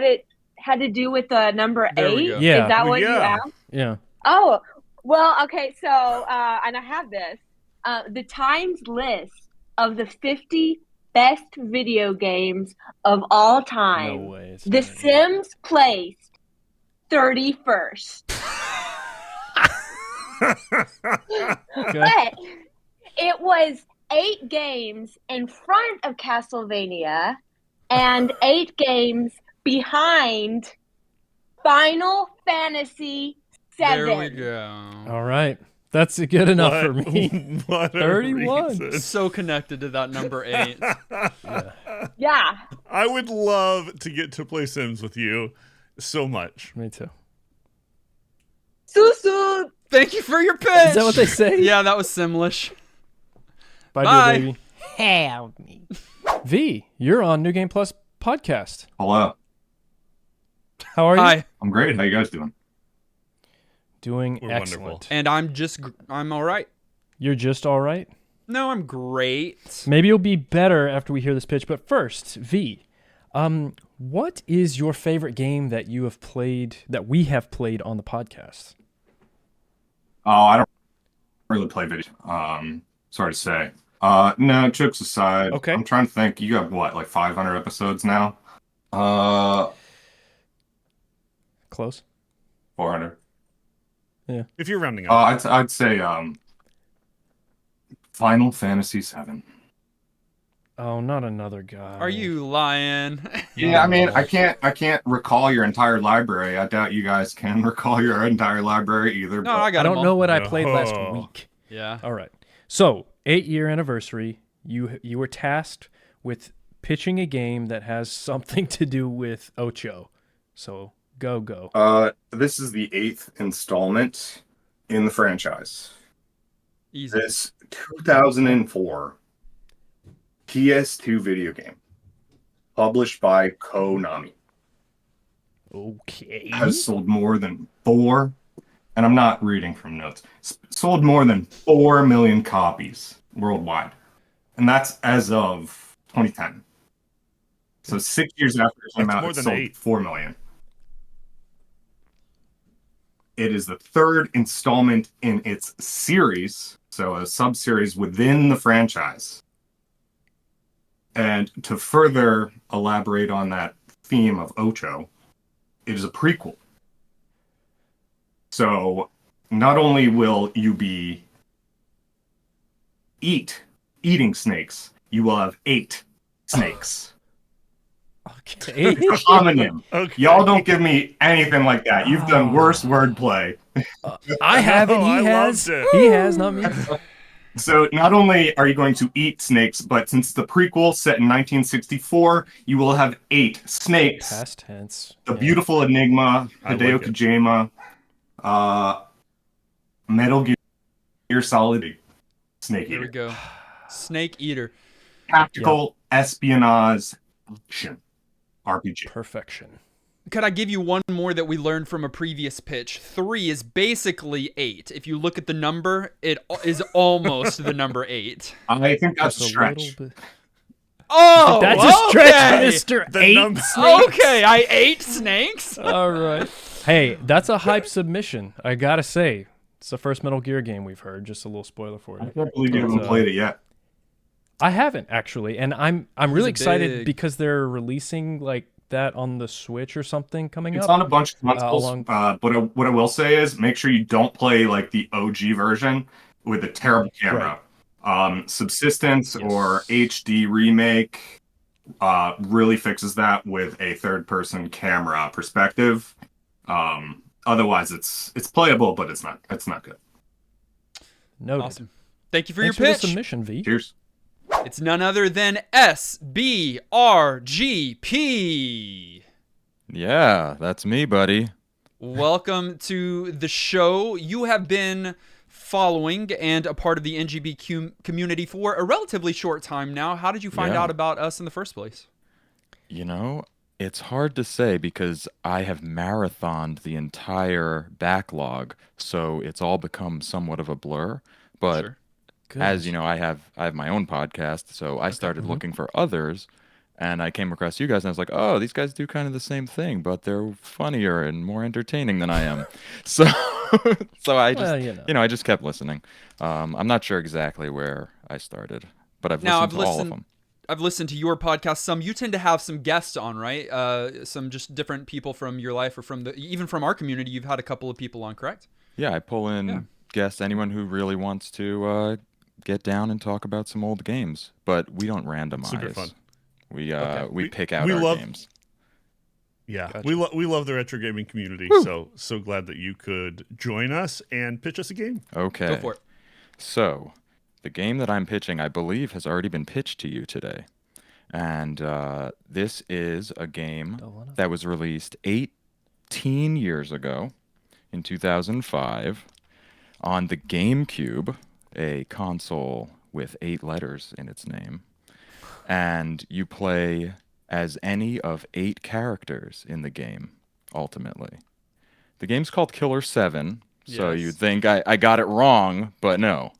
it had to do with the number There we 8? go. Yeah. Is that what you Yeah. asked? Yeah. Oh, well, okay. So, and I have this. The Times list of the 50 best video games of all time. No way. The Sims placed 31st. But it was 8 games in front of Castlevania and 8 games behind Final Fantasy 7. There we go. All right. That's good enough What- for me. what a 31. reason. So connected to that number 8. Yeah. I would love to get to play Sims with you so much. Me too. Susu. Thank you for your pitch. Is that what they say? Yeah, that was Simlish. Bye, Bye. dear baby. Help me. V, you're on New Game Plus podcast. Hello. How are you? Hi. I'm great. How you guys doing? Doing We're excellent. wonderful. And I'm all right. You're just all right? No, I'm great. Maybe you'll be better after we hear this pitch, but first, V, what is your favorite game that you have played, that we have played on the podcast? Oh, I don't really play video. Sorry to say. No, jokes aside. Okay. I'm trying to think. You have what, like 500 episodes now? Close. 400. Yeah. If you're rounding up. I'd say Final Fantasy 7. Oh, not another guy. Are you lying? Yeah, I mean, I can't recall your entire library. I doubt you guys can recall your entire library either. No, but- I got I don't know what I No. played last week. Yeah. All right. So, 8-year anniversary. You were tasked with pitching a game that has something to do with Ocho. So, go. This is the 8th installment in the franchise. Easy. This 2004 PS2 video game, published by Konami, Okay. has sold more than 4, and I'm not reading from notes, sold more than 4 million copies worldwide. And that's as of 2010. So 6 years after it came That's out, more it than sold 8. 4 million. It is the 3rd installment in its series, so a sub-series within the franchise. And to further elaborate on that theme of Ocho, it is a prequel. So not only will you be eating snakes, you will have 8 snakes. Okay. Homonym. Okay. Y'all don't give me anything like that. You've done worse wordplay. I haven't. He I has. loved it. He has, not me. So not only are you going to eat snakes, but since the prequel set in 1964, you will have 8 snakes. Past tense. The beautiful Enigma, I like Hideo it. Kojima, Metal Gear Solid, Snake Here we Eater. go. Snake Eater. Tactical espionage action RPG. Perfection. Could I give you one more that we learned from a previous pitch? 3 is basically 8. If you look at the number, it is almost the number 8. I think that's Just a a stretch. little bit. Oh, That's a stretch, okay. Mister. The 8 number- snakes. Okay, I ate snakes. All right. Hey, that's a hype submission. I gotta say, it's the first Metal Gear game we've heard. Just a little spoiler for I you. can't believe you haven't played it yet. I haven't actually, and I'm really excited big- because they're releasing like that on the Switch or something coming It's up. on a bunch of consoles, along- but what I will say is make sure you don't play like the OG version with a terrible camera. Subsistence or HD remake really fixes that with a third-person camera perspective. Otherwise, it's playable, but it's not good. Noted. Awesome. Thank you for Thanks your for pitch. the submission, V. Cheers. It's none other than SBRGP. Yeah, that's me, buddy. Welcome to the show. You have been following and a part of the NGB community for a relatively short time now. How did you find Yeah. out about us in the first place? You know, it's hard to say because I have marathoned the entire backlog, so it's all become somewhat of a blur. But Sure. as you know, I have my own podcast, so I started looking for others, and I came across you guys, and I was like, oh, these guys do kind of the same thing, but they're funnier and more entertaining than I am. So, so I just, Well, you know. I just kept listening. I'm not sure exactly where I started, but I've Now, listened to all of them. I've listened to your podcast some. You tend to have some guests on, right? Some just different people from your life or even from our community. You've had a couple of people on, correct? Yeah, I pull in guests, anyone who really wants to get down and talk about some old games, but we don't randomize. Super fun. We pick out we our love- games. Yeah, Gotcha. we love the retro gaming community. So glad that you could join us and pitch us a game. Okay. Go for it. So, the game that I'm pitching, I believe, has already been pitched to you today. And this is a game that was released 18 years ago in 2005 on the GameCube, a console with 8 letters in its name. And you play as any of 8 characters in the game, ultimately. The game's called Killer 7, so Yes. you'd think I got it wrong, but no.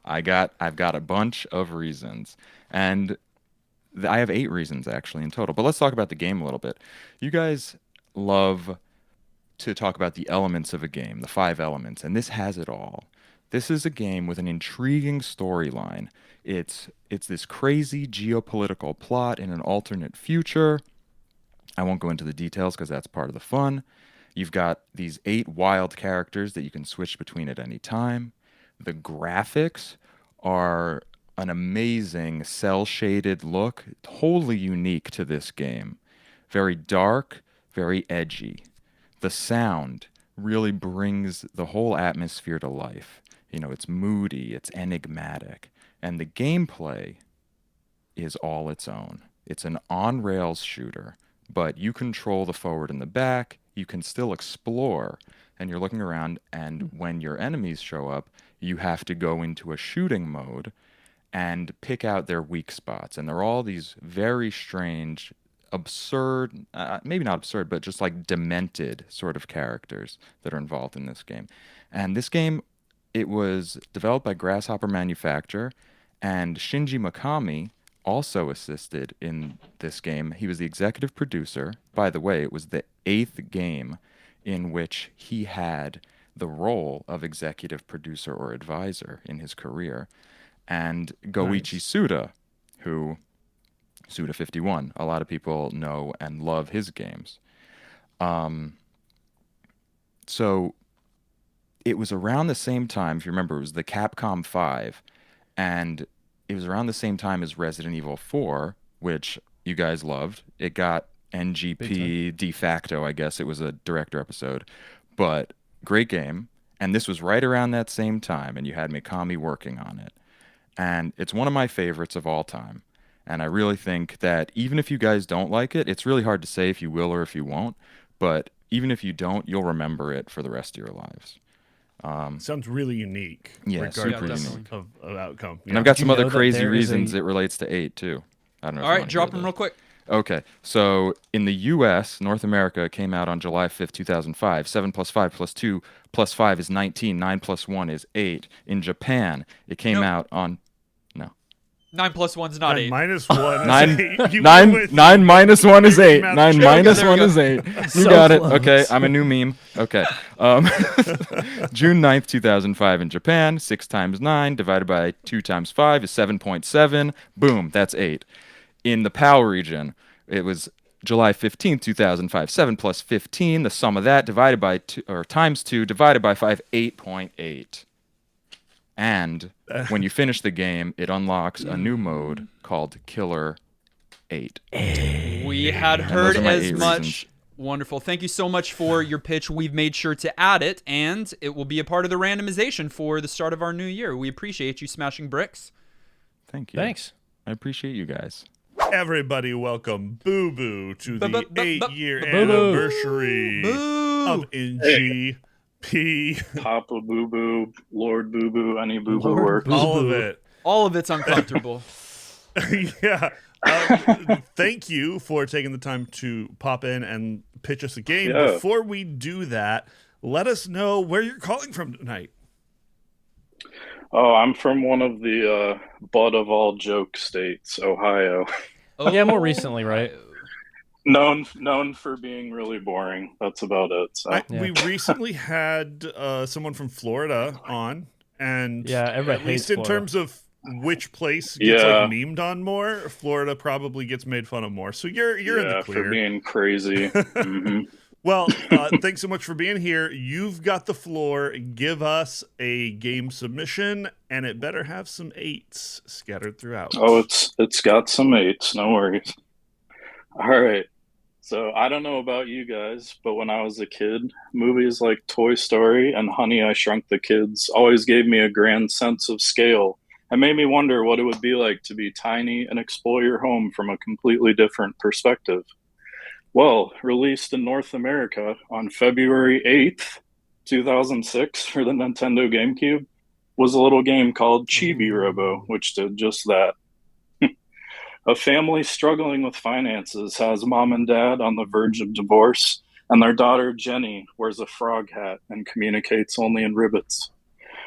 I've got a bunch of reasons. And I have 8 reasons, actually, in total. But let's talk about the game a little bit. You guys love to talk about the elements of a game, the 5 elements, and this has it all. This is a game with an intriguing storyline. It's this crazy geopolitical plot in an alternate future. I won't go into the details because that's part of the fun. You've got these 8 wild characters that you can switch between at any time. The graphics are an amazing cel-shaded look, totally unique to this game. Very dark, very edgy. The sound really brings the whole atmosphere to life. You know, it's moody, it's enigmatic, and the gameplay is all its own. It's an on-rails shooter, but you control the forward and the back. You can still explore, and you're looking around, and when your enemies show up, you have to go into a shooting mode and pick out their weak spots. And they're all these very strange, absurd, maybe not absurd, but just like demented sort of characters that are involved in this game. And this game, it was developed by Grasshopper Manufacture, and Shinji Mikami also assisted in this game. He was the executive producer. By the way, it was the 8th game in which he had the role of executive producer or advisor in his career. And Goichi Suda, who Suda51, a lot of people know and love his games. So it was around the same time, if you remember, it was the Capcom 5. And it was around the same time as Resident Evil 4, which you guys loved. It got NGP de facto, I guess. It was a director episode. But great game. And this was right around that same time, and you had Mikami working on it. And it's one of my favorites of all time. And I really think that even if you guys don't like it, it's really hard to say if you will or if you won't. But even if you don't, you'll remember it for the rest of your lives. Sounds really unique. Yeah, super regardless unique. of outcome. And I've got some other crazy reasons it relates to 8, too. I don't know. All right, drop them real quick. Okay, so in the U.S., North America, it came out on July 5th, 2005. 7 plus 5 plus 2 plus 5 is 19. 9 plus 1 is 8. In Japan, it came out on... No. 9 plus 1's not 8. Minus 1 9 minus 1 is 8. 9 minus There we 1 go. is 8. You got it. Okay, I'm a new meme. Okay. June 9th, 2005 in Japan. 6 times 9 divided by 2 times 5 is 7.7. Boom, that's 8. In the PAL region, it was July 15th, 2005. 7 plus 15, the sum of that divided by 2, or times 2 divided by 5, 8.8. And when you finish the game, it unlocks a new mode called Killer 8. We had And heard those are my as 8 much. reasons. Wonderful. Thank you so much for your pitch. We've made sure to add it, and it will be a part of the randomization for the start of our new year. We appreciate you smashing bricks. Thank you. Thanks. I appreciate you guys. Everybody welcome Boo Boo to the 8-year Boo Boo. anniversary Boo. of NGP. Papa Boo Boo, Lord Boo Boo, any Boo Boo Lord works. Boo All of Boo. it. All of it's uncomfortable. Yeah. Thank you for taking the time to pop in and pitch us a game. Yeah. Before we do that, let us know where you're calling from tonight. Oh, I'm from one of the butt of all joke states, Ohio. Yeah, more recently, right? known for being really boring. That's about it. So. We recently had someone from Florida on, and Yeah, everybody at least hates in Florida. terms of which place gets Yeah. like memed on more, Florida probably gets made fun of more. So you're in the clear for being crazy. hmm Well, thanks so much for being here. You've got the floor. Give us a game submission, and it better have some 8s scattered throughout. Oh, it's got some 8s. No worries. All right. So I don't know about you guys, but when I was a kid, movies like Toy Story and Honey, I Shrunk the Kids always gave me a grand sense of scale and made me wonder what it would be like to be tiny and explore your home from a completely different perspective. Well, released in North America on February 8th, 2006 for the Nintendo GameCube was a little game called Chibi Robo, which did just that. A family struggling with finances has mom and dad on the verge of divorce, and their daughter Jenny wears a frog hat and communicates only in ribbits.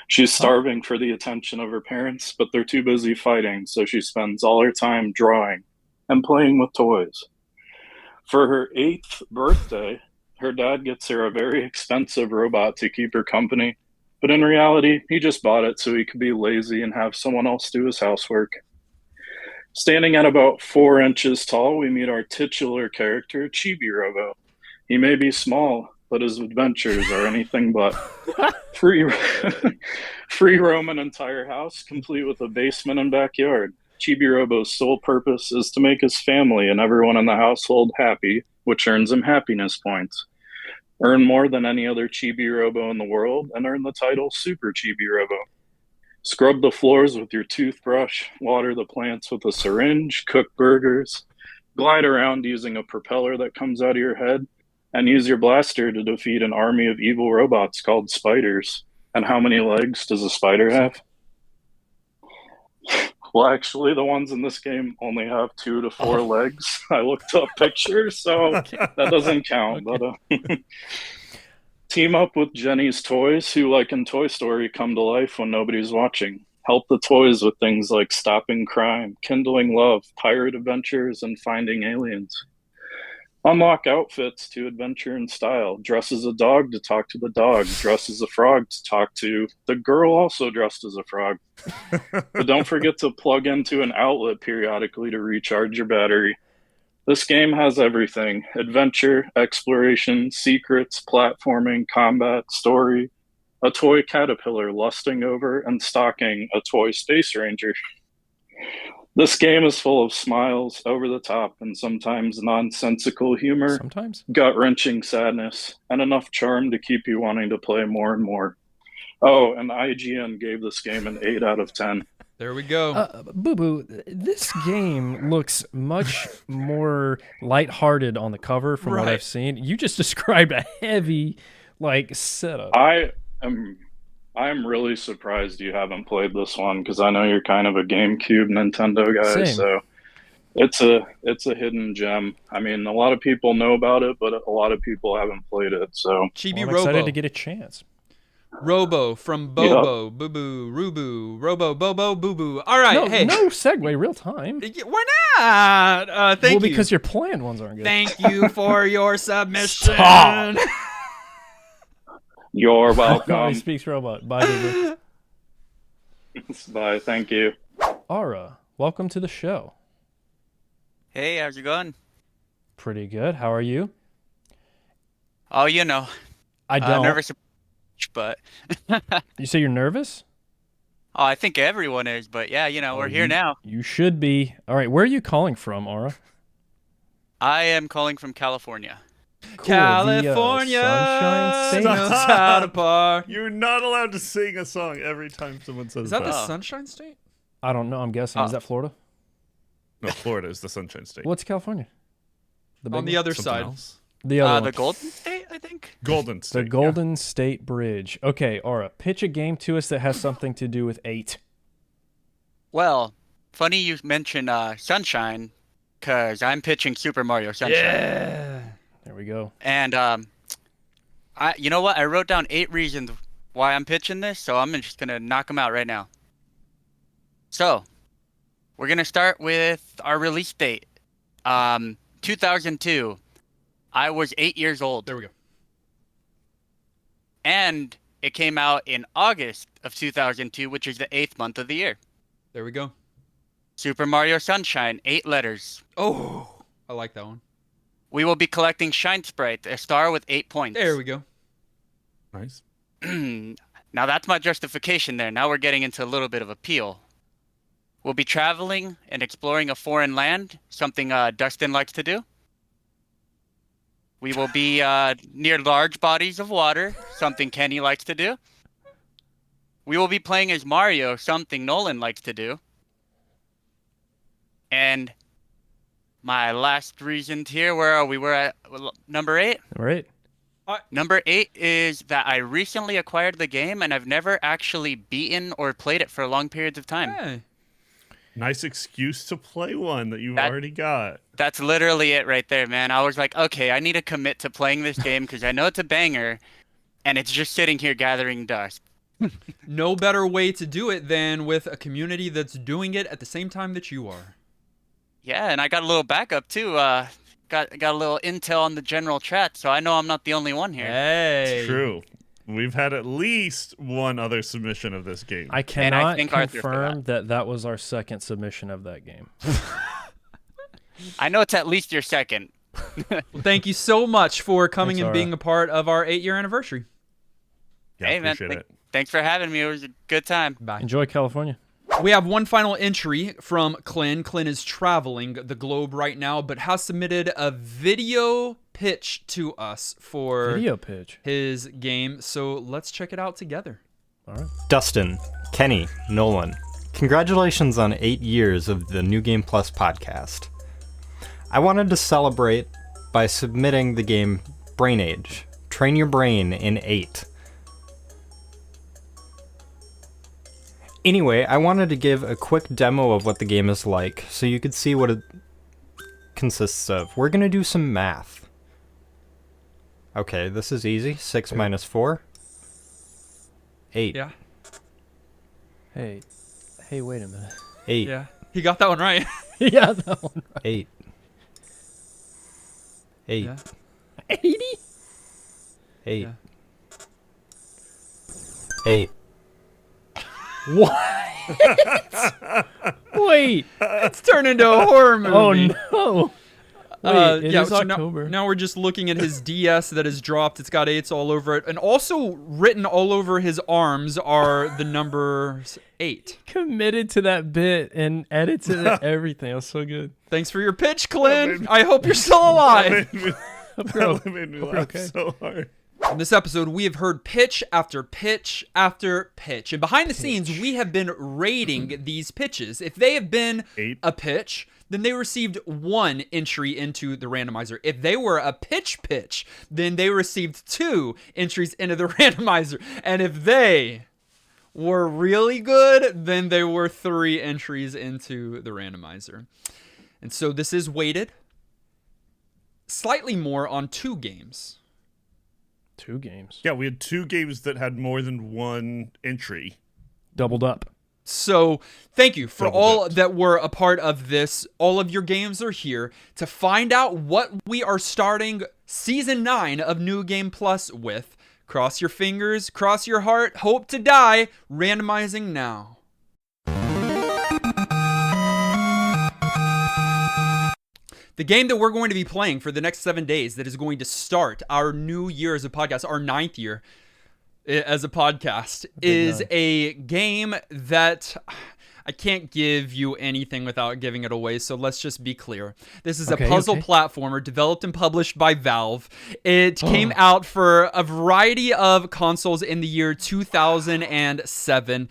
She's starving for the attention of her parents, but they're too busy fighting, so she spends all her time drawing and playing with toys. For her 8th birthday, her dad gets her a very expensive robot to keep her company, but in reality, he just bought it so he could be lazy and have someone else do his housework. Standing at about 4 inches tall, we meet our titular character, Chibi Robo. He may be small, but his adventures are anything but. Free roam an entire house, complete with a basement and backyard. Chibi Robo's sole purpose is to make his family and everyone in the household happy, which earns him happiness points. Earn more than any other Chibi Robo in the world, and earn the title Super Chibi Robo. Scrub the floors with your toothbrush, water the plants with a syringe, cook burgers, glide around using a propeller that comes out of your head, and use your blaster to defeat an army of evil robots called spiders. And how many legs does a spider have? Well, actually, the ones in this game only have 2 to 4 legs. I looked up pictures, so that doesn't count. Okay. But team up with Jenny's toys, who, like in Toy Story, come to life when nobody's watching. Help the toys with things like stopping crime, kindling love, pirate adventures, and finding aliens. Unlock outfits to adventure in style. Dress as a dog to talk to the dog. Dress as a frog to talk to the girl also dressed as a frog. But don't forget to plug into an outlet periodically to recharge your battery. This game has everything: adventure, exploration, secrets, platforming, combat, story, a toy caterpillar lusting over and stalking a toy space ranger. This game is full of smiles, over the top, and sometimes nonsensical humor, sometimes gut-wrenching sadness, and enough charm to keep you wanting to play more and more. Oh, and IGN gave this game an 8 out of 10. There we go. Boo Boo, this game looks much more lighthearted on the cover from what I've seen. You just described a heavy, setup. I'm really surprised you haven't played this one because I know you're kind of a GameCube Nintendo guy. Same. So it's a hidden gem. I mean, a lot of people know about it, but a lot of people haven't played it. So Chibi I'm Robo. excited to get a chance. Robo from Bobo, Boo Boo, Rubu, Robo, Bobo, Boo Boo. All right, No, hey. no segue, real time. Why not? Thank you. Well, because your planned ones aren't good. Thank you for your submission. Stop. You're welcome. No, he speaks robot. Bye, Boo Boo. Bye, thank you. Aura, welcome to the show. Hey, how's it going? Pretty good. How are you? Oh, you know. I don't. Nervous, but. You say you're nervous? Oh, I think everyone is, but yeah, we're here now. You should be. All right, where are you calling from, Aura? I am calling from California. Cool. California Sunshine State knows how to park. You're not allowed to sing a song every time someone says Is that the Sunshine State? I don't know. I'm guessing. Is that Florida? No, Florida is the Sunshine State. What's California? On the other side. Else? The other one. The Golden State, I think. Golden State. The Golden State Bridge. Okay, Aura, pitch a game to us that has something to do with 8. Well, funny you mention Sunshine, because I'm pitching Super Mario Sunshine. Yeah. There we go. And you know what? I wrote down 8 reasons why I'm pitching this, so I'm just gonna knock them out right now. So, we're gonna start with our release date, 2002. I was 8 years old. There we go. And it came out in August of 2002, which is the 8th month of the year. There we go. Super Mario Sunshine, 8 letters. Oh, I like that one. We will be collecting Shine Sprite, a star with 8 points. There we go. Nice. Now that's my justification there. Now we're getting into a little bit of appeal. We'll be traveling and exploring a foreign land, something Dustin likes to do. We will be near large bodies of water, something Kenny likes to do. We will be playing as Mario, something Nolan likes to do. And my last reason here, where are we? We're at number 8? Number 8. Number 8 is that I recently acquired the game and I've never actually beaten or played it for long periods of time. Hey. Nice excuse to play one that you've already got. That's literally it right there, man. I was like, okay, I need to commit to playing this game because I know it's a banger and it's just sitting here gathering dust. No better way to do it than with a community that's doing it at the same time that you are. Yeah, and I got a little backup too. Got a little intel on the general chat, so I know I'm not the only one here. Hey. It's true. We've had at least one other submission of this game. I cannot confirm that was our second submission of that game. I know it's at least your second. Well, thank you so much for coming Thanks, and being a part of our 8-year anniversary. Yeah, hey, man. appreciate it. Thanks for having me. It was a good time. Bye. Enjoy California. We have one final entry from Clint. Clint is traveling the globe right now, but has submitted a video pitch to us for Video pitch. his game. So let's check it out together. All right. Dustin, Kenny, Nolan, congratulations on 8 years of the New Game Plus podcast. I wanted to celebrate by submitting the game Brain Age. Train your brain in 8. Anyway, I wanted to give a quick demo of what the game is like, so you could see what it consists of. We're going to do some math. Okay, this is easy. 6 minus 4. 8. Yeah. Hey, wait a minute. 8. Yeah. He got that one right. Yeah, that one right. 8. 8. Yeah. 80? 8. Yeah. 8. What? Wait. It's turned into a horror movie. Oh, no. Wait, it is so October. Now we're just looking at his DS that has dropped. It's got 8s all over it. And also written all over his arms are the numbers 8. Committed to that bit and edited everything. That was so good. Thanks for your pitch, Clint. I hope you're still alive. That made me laugh so hard. In this episode, we have heard pitch after pitch after pitch. And behind the scenes, we have been rating these pitches. If they have been a pitch, then they received 1 entry into the randomizer. If they were a pitch, then they received 2 entries into the randomizer. And if they were really good, then they were 3 entries into the randomizer. And so this is weighted slightly more on 2 games. 2 games. Yeah, we had 2 games that had more than 1 entry. Doubled up. So thank you for all that were a part of this. All of your games are here to find out what we are starting Season 9 of New Game Plus with. Cross your fingers, cross your heart, hope to die. Randomizing now. The game that we're going to be playing for the next 7 days that is going to start our new year as a podcast, our 9th year as a podcast, is a game that I can't give you anything without giving it away, so let's just be clear. This is a puzzle platformer developed and published by Valve. It came out for a variety of consoles in the year 2007.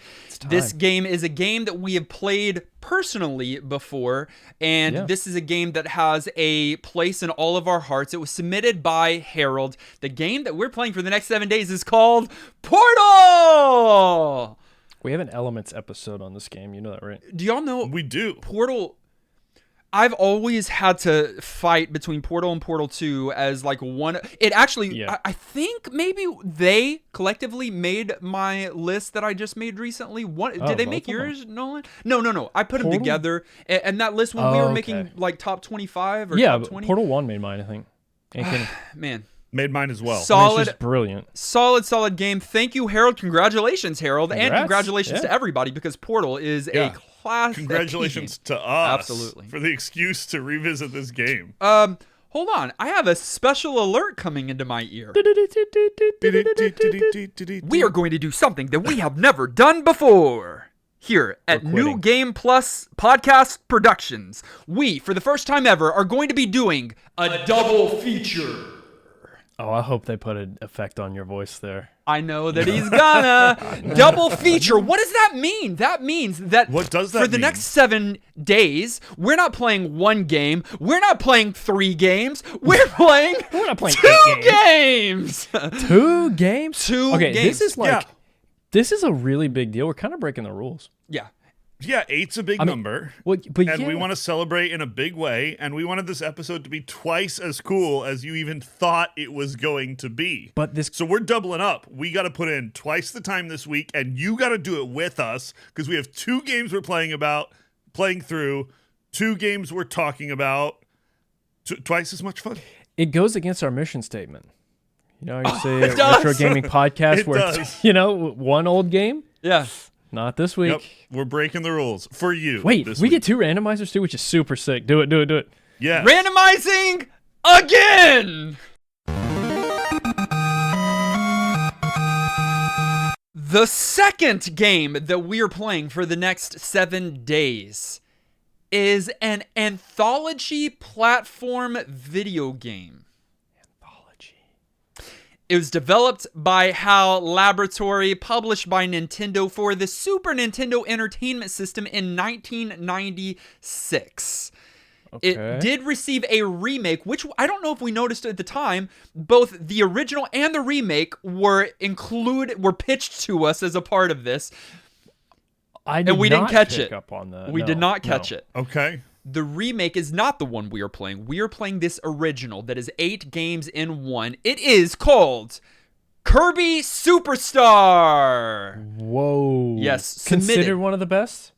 This game is a game that we have played personally before, and this is a game that has a place in all of our hearts. It was submitted by Harold. The game that we're playing for the next 7 days is called Portal! We have an Elements episode on this game. You know that, right? Do y'all know? We do. Portal. I've always had to fight between Portal and Portal 2 as like one. It actually, I think maybe they collectively made my list that I just made recently. Did they make yours, Nolan? No. I put them together. And that list when we were making like top 25 or top 20. Portal 1 made mine, I think. Man. Made mine as well. Solid, brilliant. Solid game. Thank you, Harold. Congratulations, Harold. And congratulations to everybody because Portal is a classic. Congratulations to us. Absolutely. For the excuse to revisit this game. Hold on. I have a special alert coming into my ear. We are going to do something that we have never done before. Here at New Game Plus Podcast Productions, we, for the first time ever, are going to be doing a double feature. Oh, I hope they put an effect on your voice there. I know that he's gonna. Double feature. What does that mean? That means that what does that for the next 7 days, we're not playing 1 game. We're not playing 3 games. We're playing 2 games. 2 games? 2 okay, games. This is a really big deal. We're kind of breaking the rules. Yeah. Yeah, 8's a big number. But and we want to celebrate in a big way, and we wanted this episode to be twice as cool as you even thought it was going to be. So we're doubling up. We got to put in twice the time this week, and you got to do it with us because we have 2 games we're playing through, 2 games we're talking about, twice as much fun. It goes against our mission statement. You know, you say retro gaming podcast where it's, one old game. Yeah. Not this week. Yep. We're breaking the rules for you. Wait, we get 2 randomizers too, which is super sick. Do it. Yeah. Randomizing again. The second game that we are playing for the next 7 days is an anthology platform video game. It was developed by HAL Laboratory, published by Nintendo for the Super Nintendo Entertainment System in 1996. Okay. It did receive a remake, which I don't know if we noticed at the time. Both the original and the remake were pitched to us as a part of this. We didn't catch pick it. Up on that. We did not catch it. Okay. The remake is not the one we are playing. We are playing this original that is 8 games in 1. It is called Kirby Superstar. Whoa. Yes. Considered one of the best?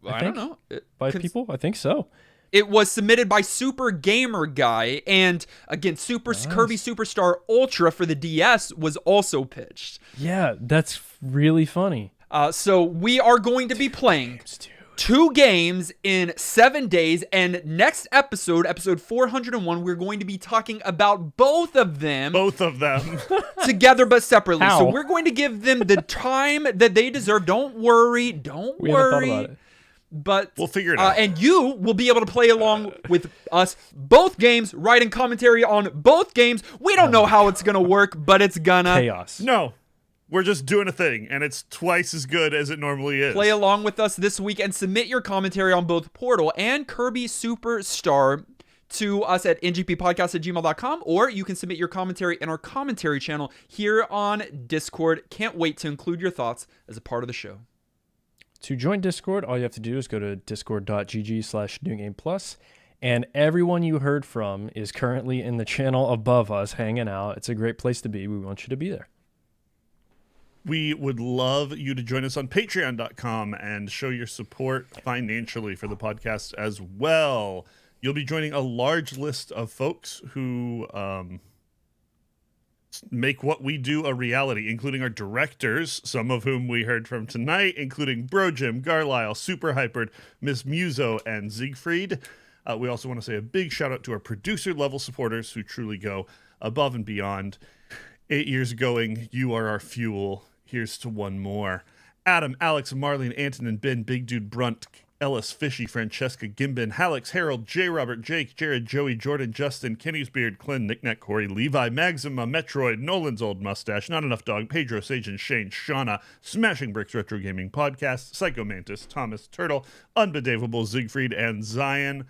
I don't know. By people? I think so. It was submitted by Super Gamer Guy. And again, Kirby Superstar Ultra for the DS was also pitched. Yeah, that's really funny. So we are going to be playing 2 games in 7 days, and next episode 401, we're going to be talking about both of them together but separately. How? So we're going to give them the time that they deserve. Don't worry. We haven't thought about it. But we'll figure it out. And you will be able to play along with us both games, writing commentary on both games. We don't know how it's going to work, but it's gonna. Chaos. No. We're just doing a thing, and it's twice as good as it normally is. Play along with us this week and submit your commentary on both Portal and Kirby Superstar to us at ngppodcast@gmail.com, or you can submit your commentary in our commentary channel here on Discord. Can't wait to include your thoughts as a part of the show. To join Discord, all you have to do is go to discord.gg/newgameplus, and everyone you heard from is currently in the channel above us hanging out. It's a great place to be. We want you to be there. We would love you to join us on patreon.com and show your support financially for the podcast as well. You'll be joining a large list of folks who make what we do a reality, including our directors, some of whom we heard from tonight, including Bro Jim, Garlisle, Super Hypered, Miss Muso, and Siegfried. We also want to say a big shout out to our producer level supporters who truly go above and beyond. 8 years going, you are our fuel. Here's to one more. Adam, Alex, Marlene, Antonin, Ben, Big Dude, Brunt, Ellis, Fishy, Francesca, Gimbin, Hallex, Harold, J. Robert, Jake, Jared, Joey, Jordan, Justin, Kenny's Beard, Clint, Knickknack, Corey, Levi, Maxima, Metroid, Nolan's Old Mustache, Not Enough Dog, Pedro, Sage and Shane, Shauna, Smashing Bricks Retro Gaming Podcast, Psycho Mantis, Thomas, Turtle, Unbedavable, Siegfried, and Zion.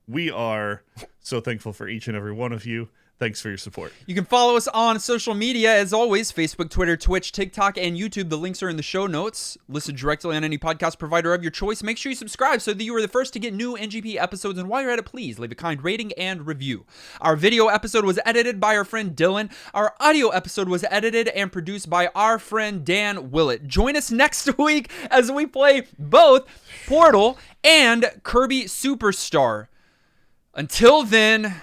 We are so thankful for each and every one of you. Thanks for your support. You can follow us on social media, as always, Facebook, Twitter, Twitch, TikTok, and YouTube. The links are in the show notes. Listen directly on any podcast provider of your choice. Make sure you subscribe so that you are the first to get new NGP episodes. And while you're at it, please leave a kind rating and review. Our video episode was edited by our friend Dylan. Our audio episode was edited and produced by our friend Dan Willett. Join us next week as we play both Portal and Kirby Superstar. Until then,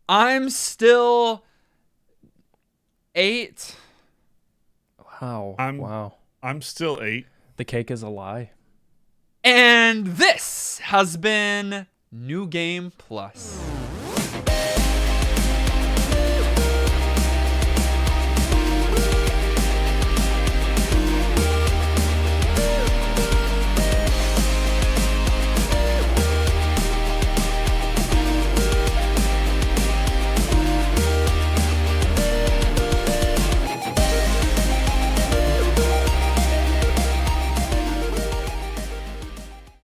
I'm still 8. Wow. Wow. I'm still 8. The cake is a lie. And this has been New Game Plus.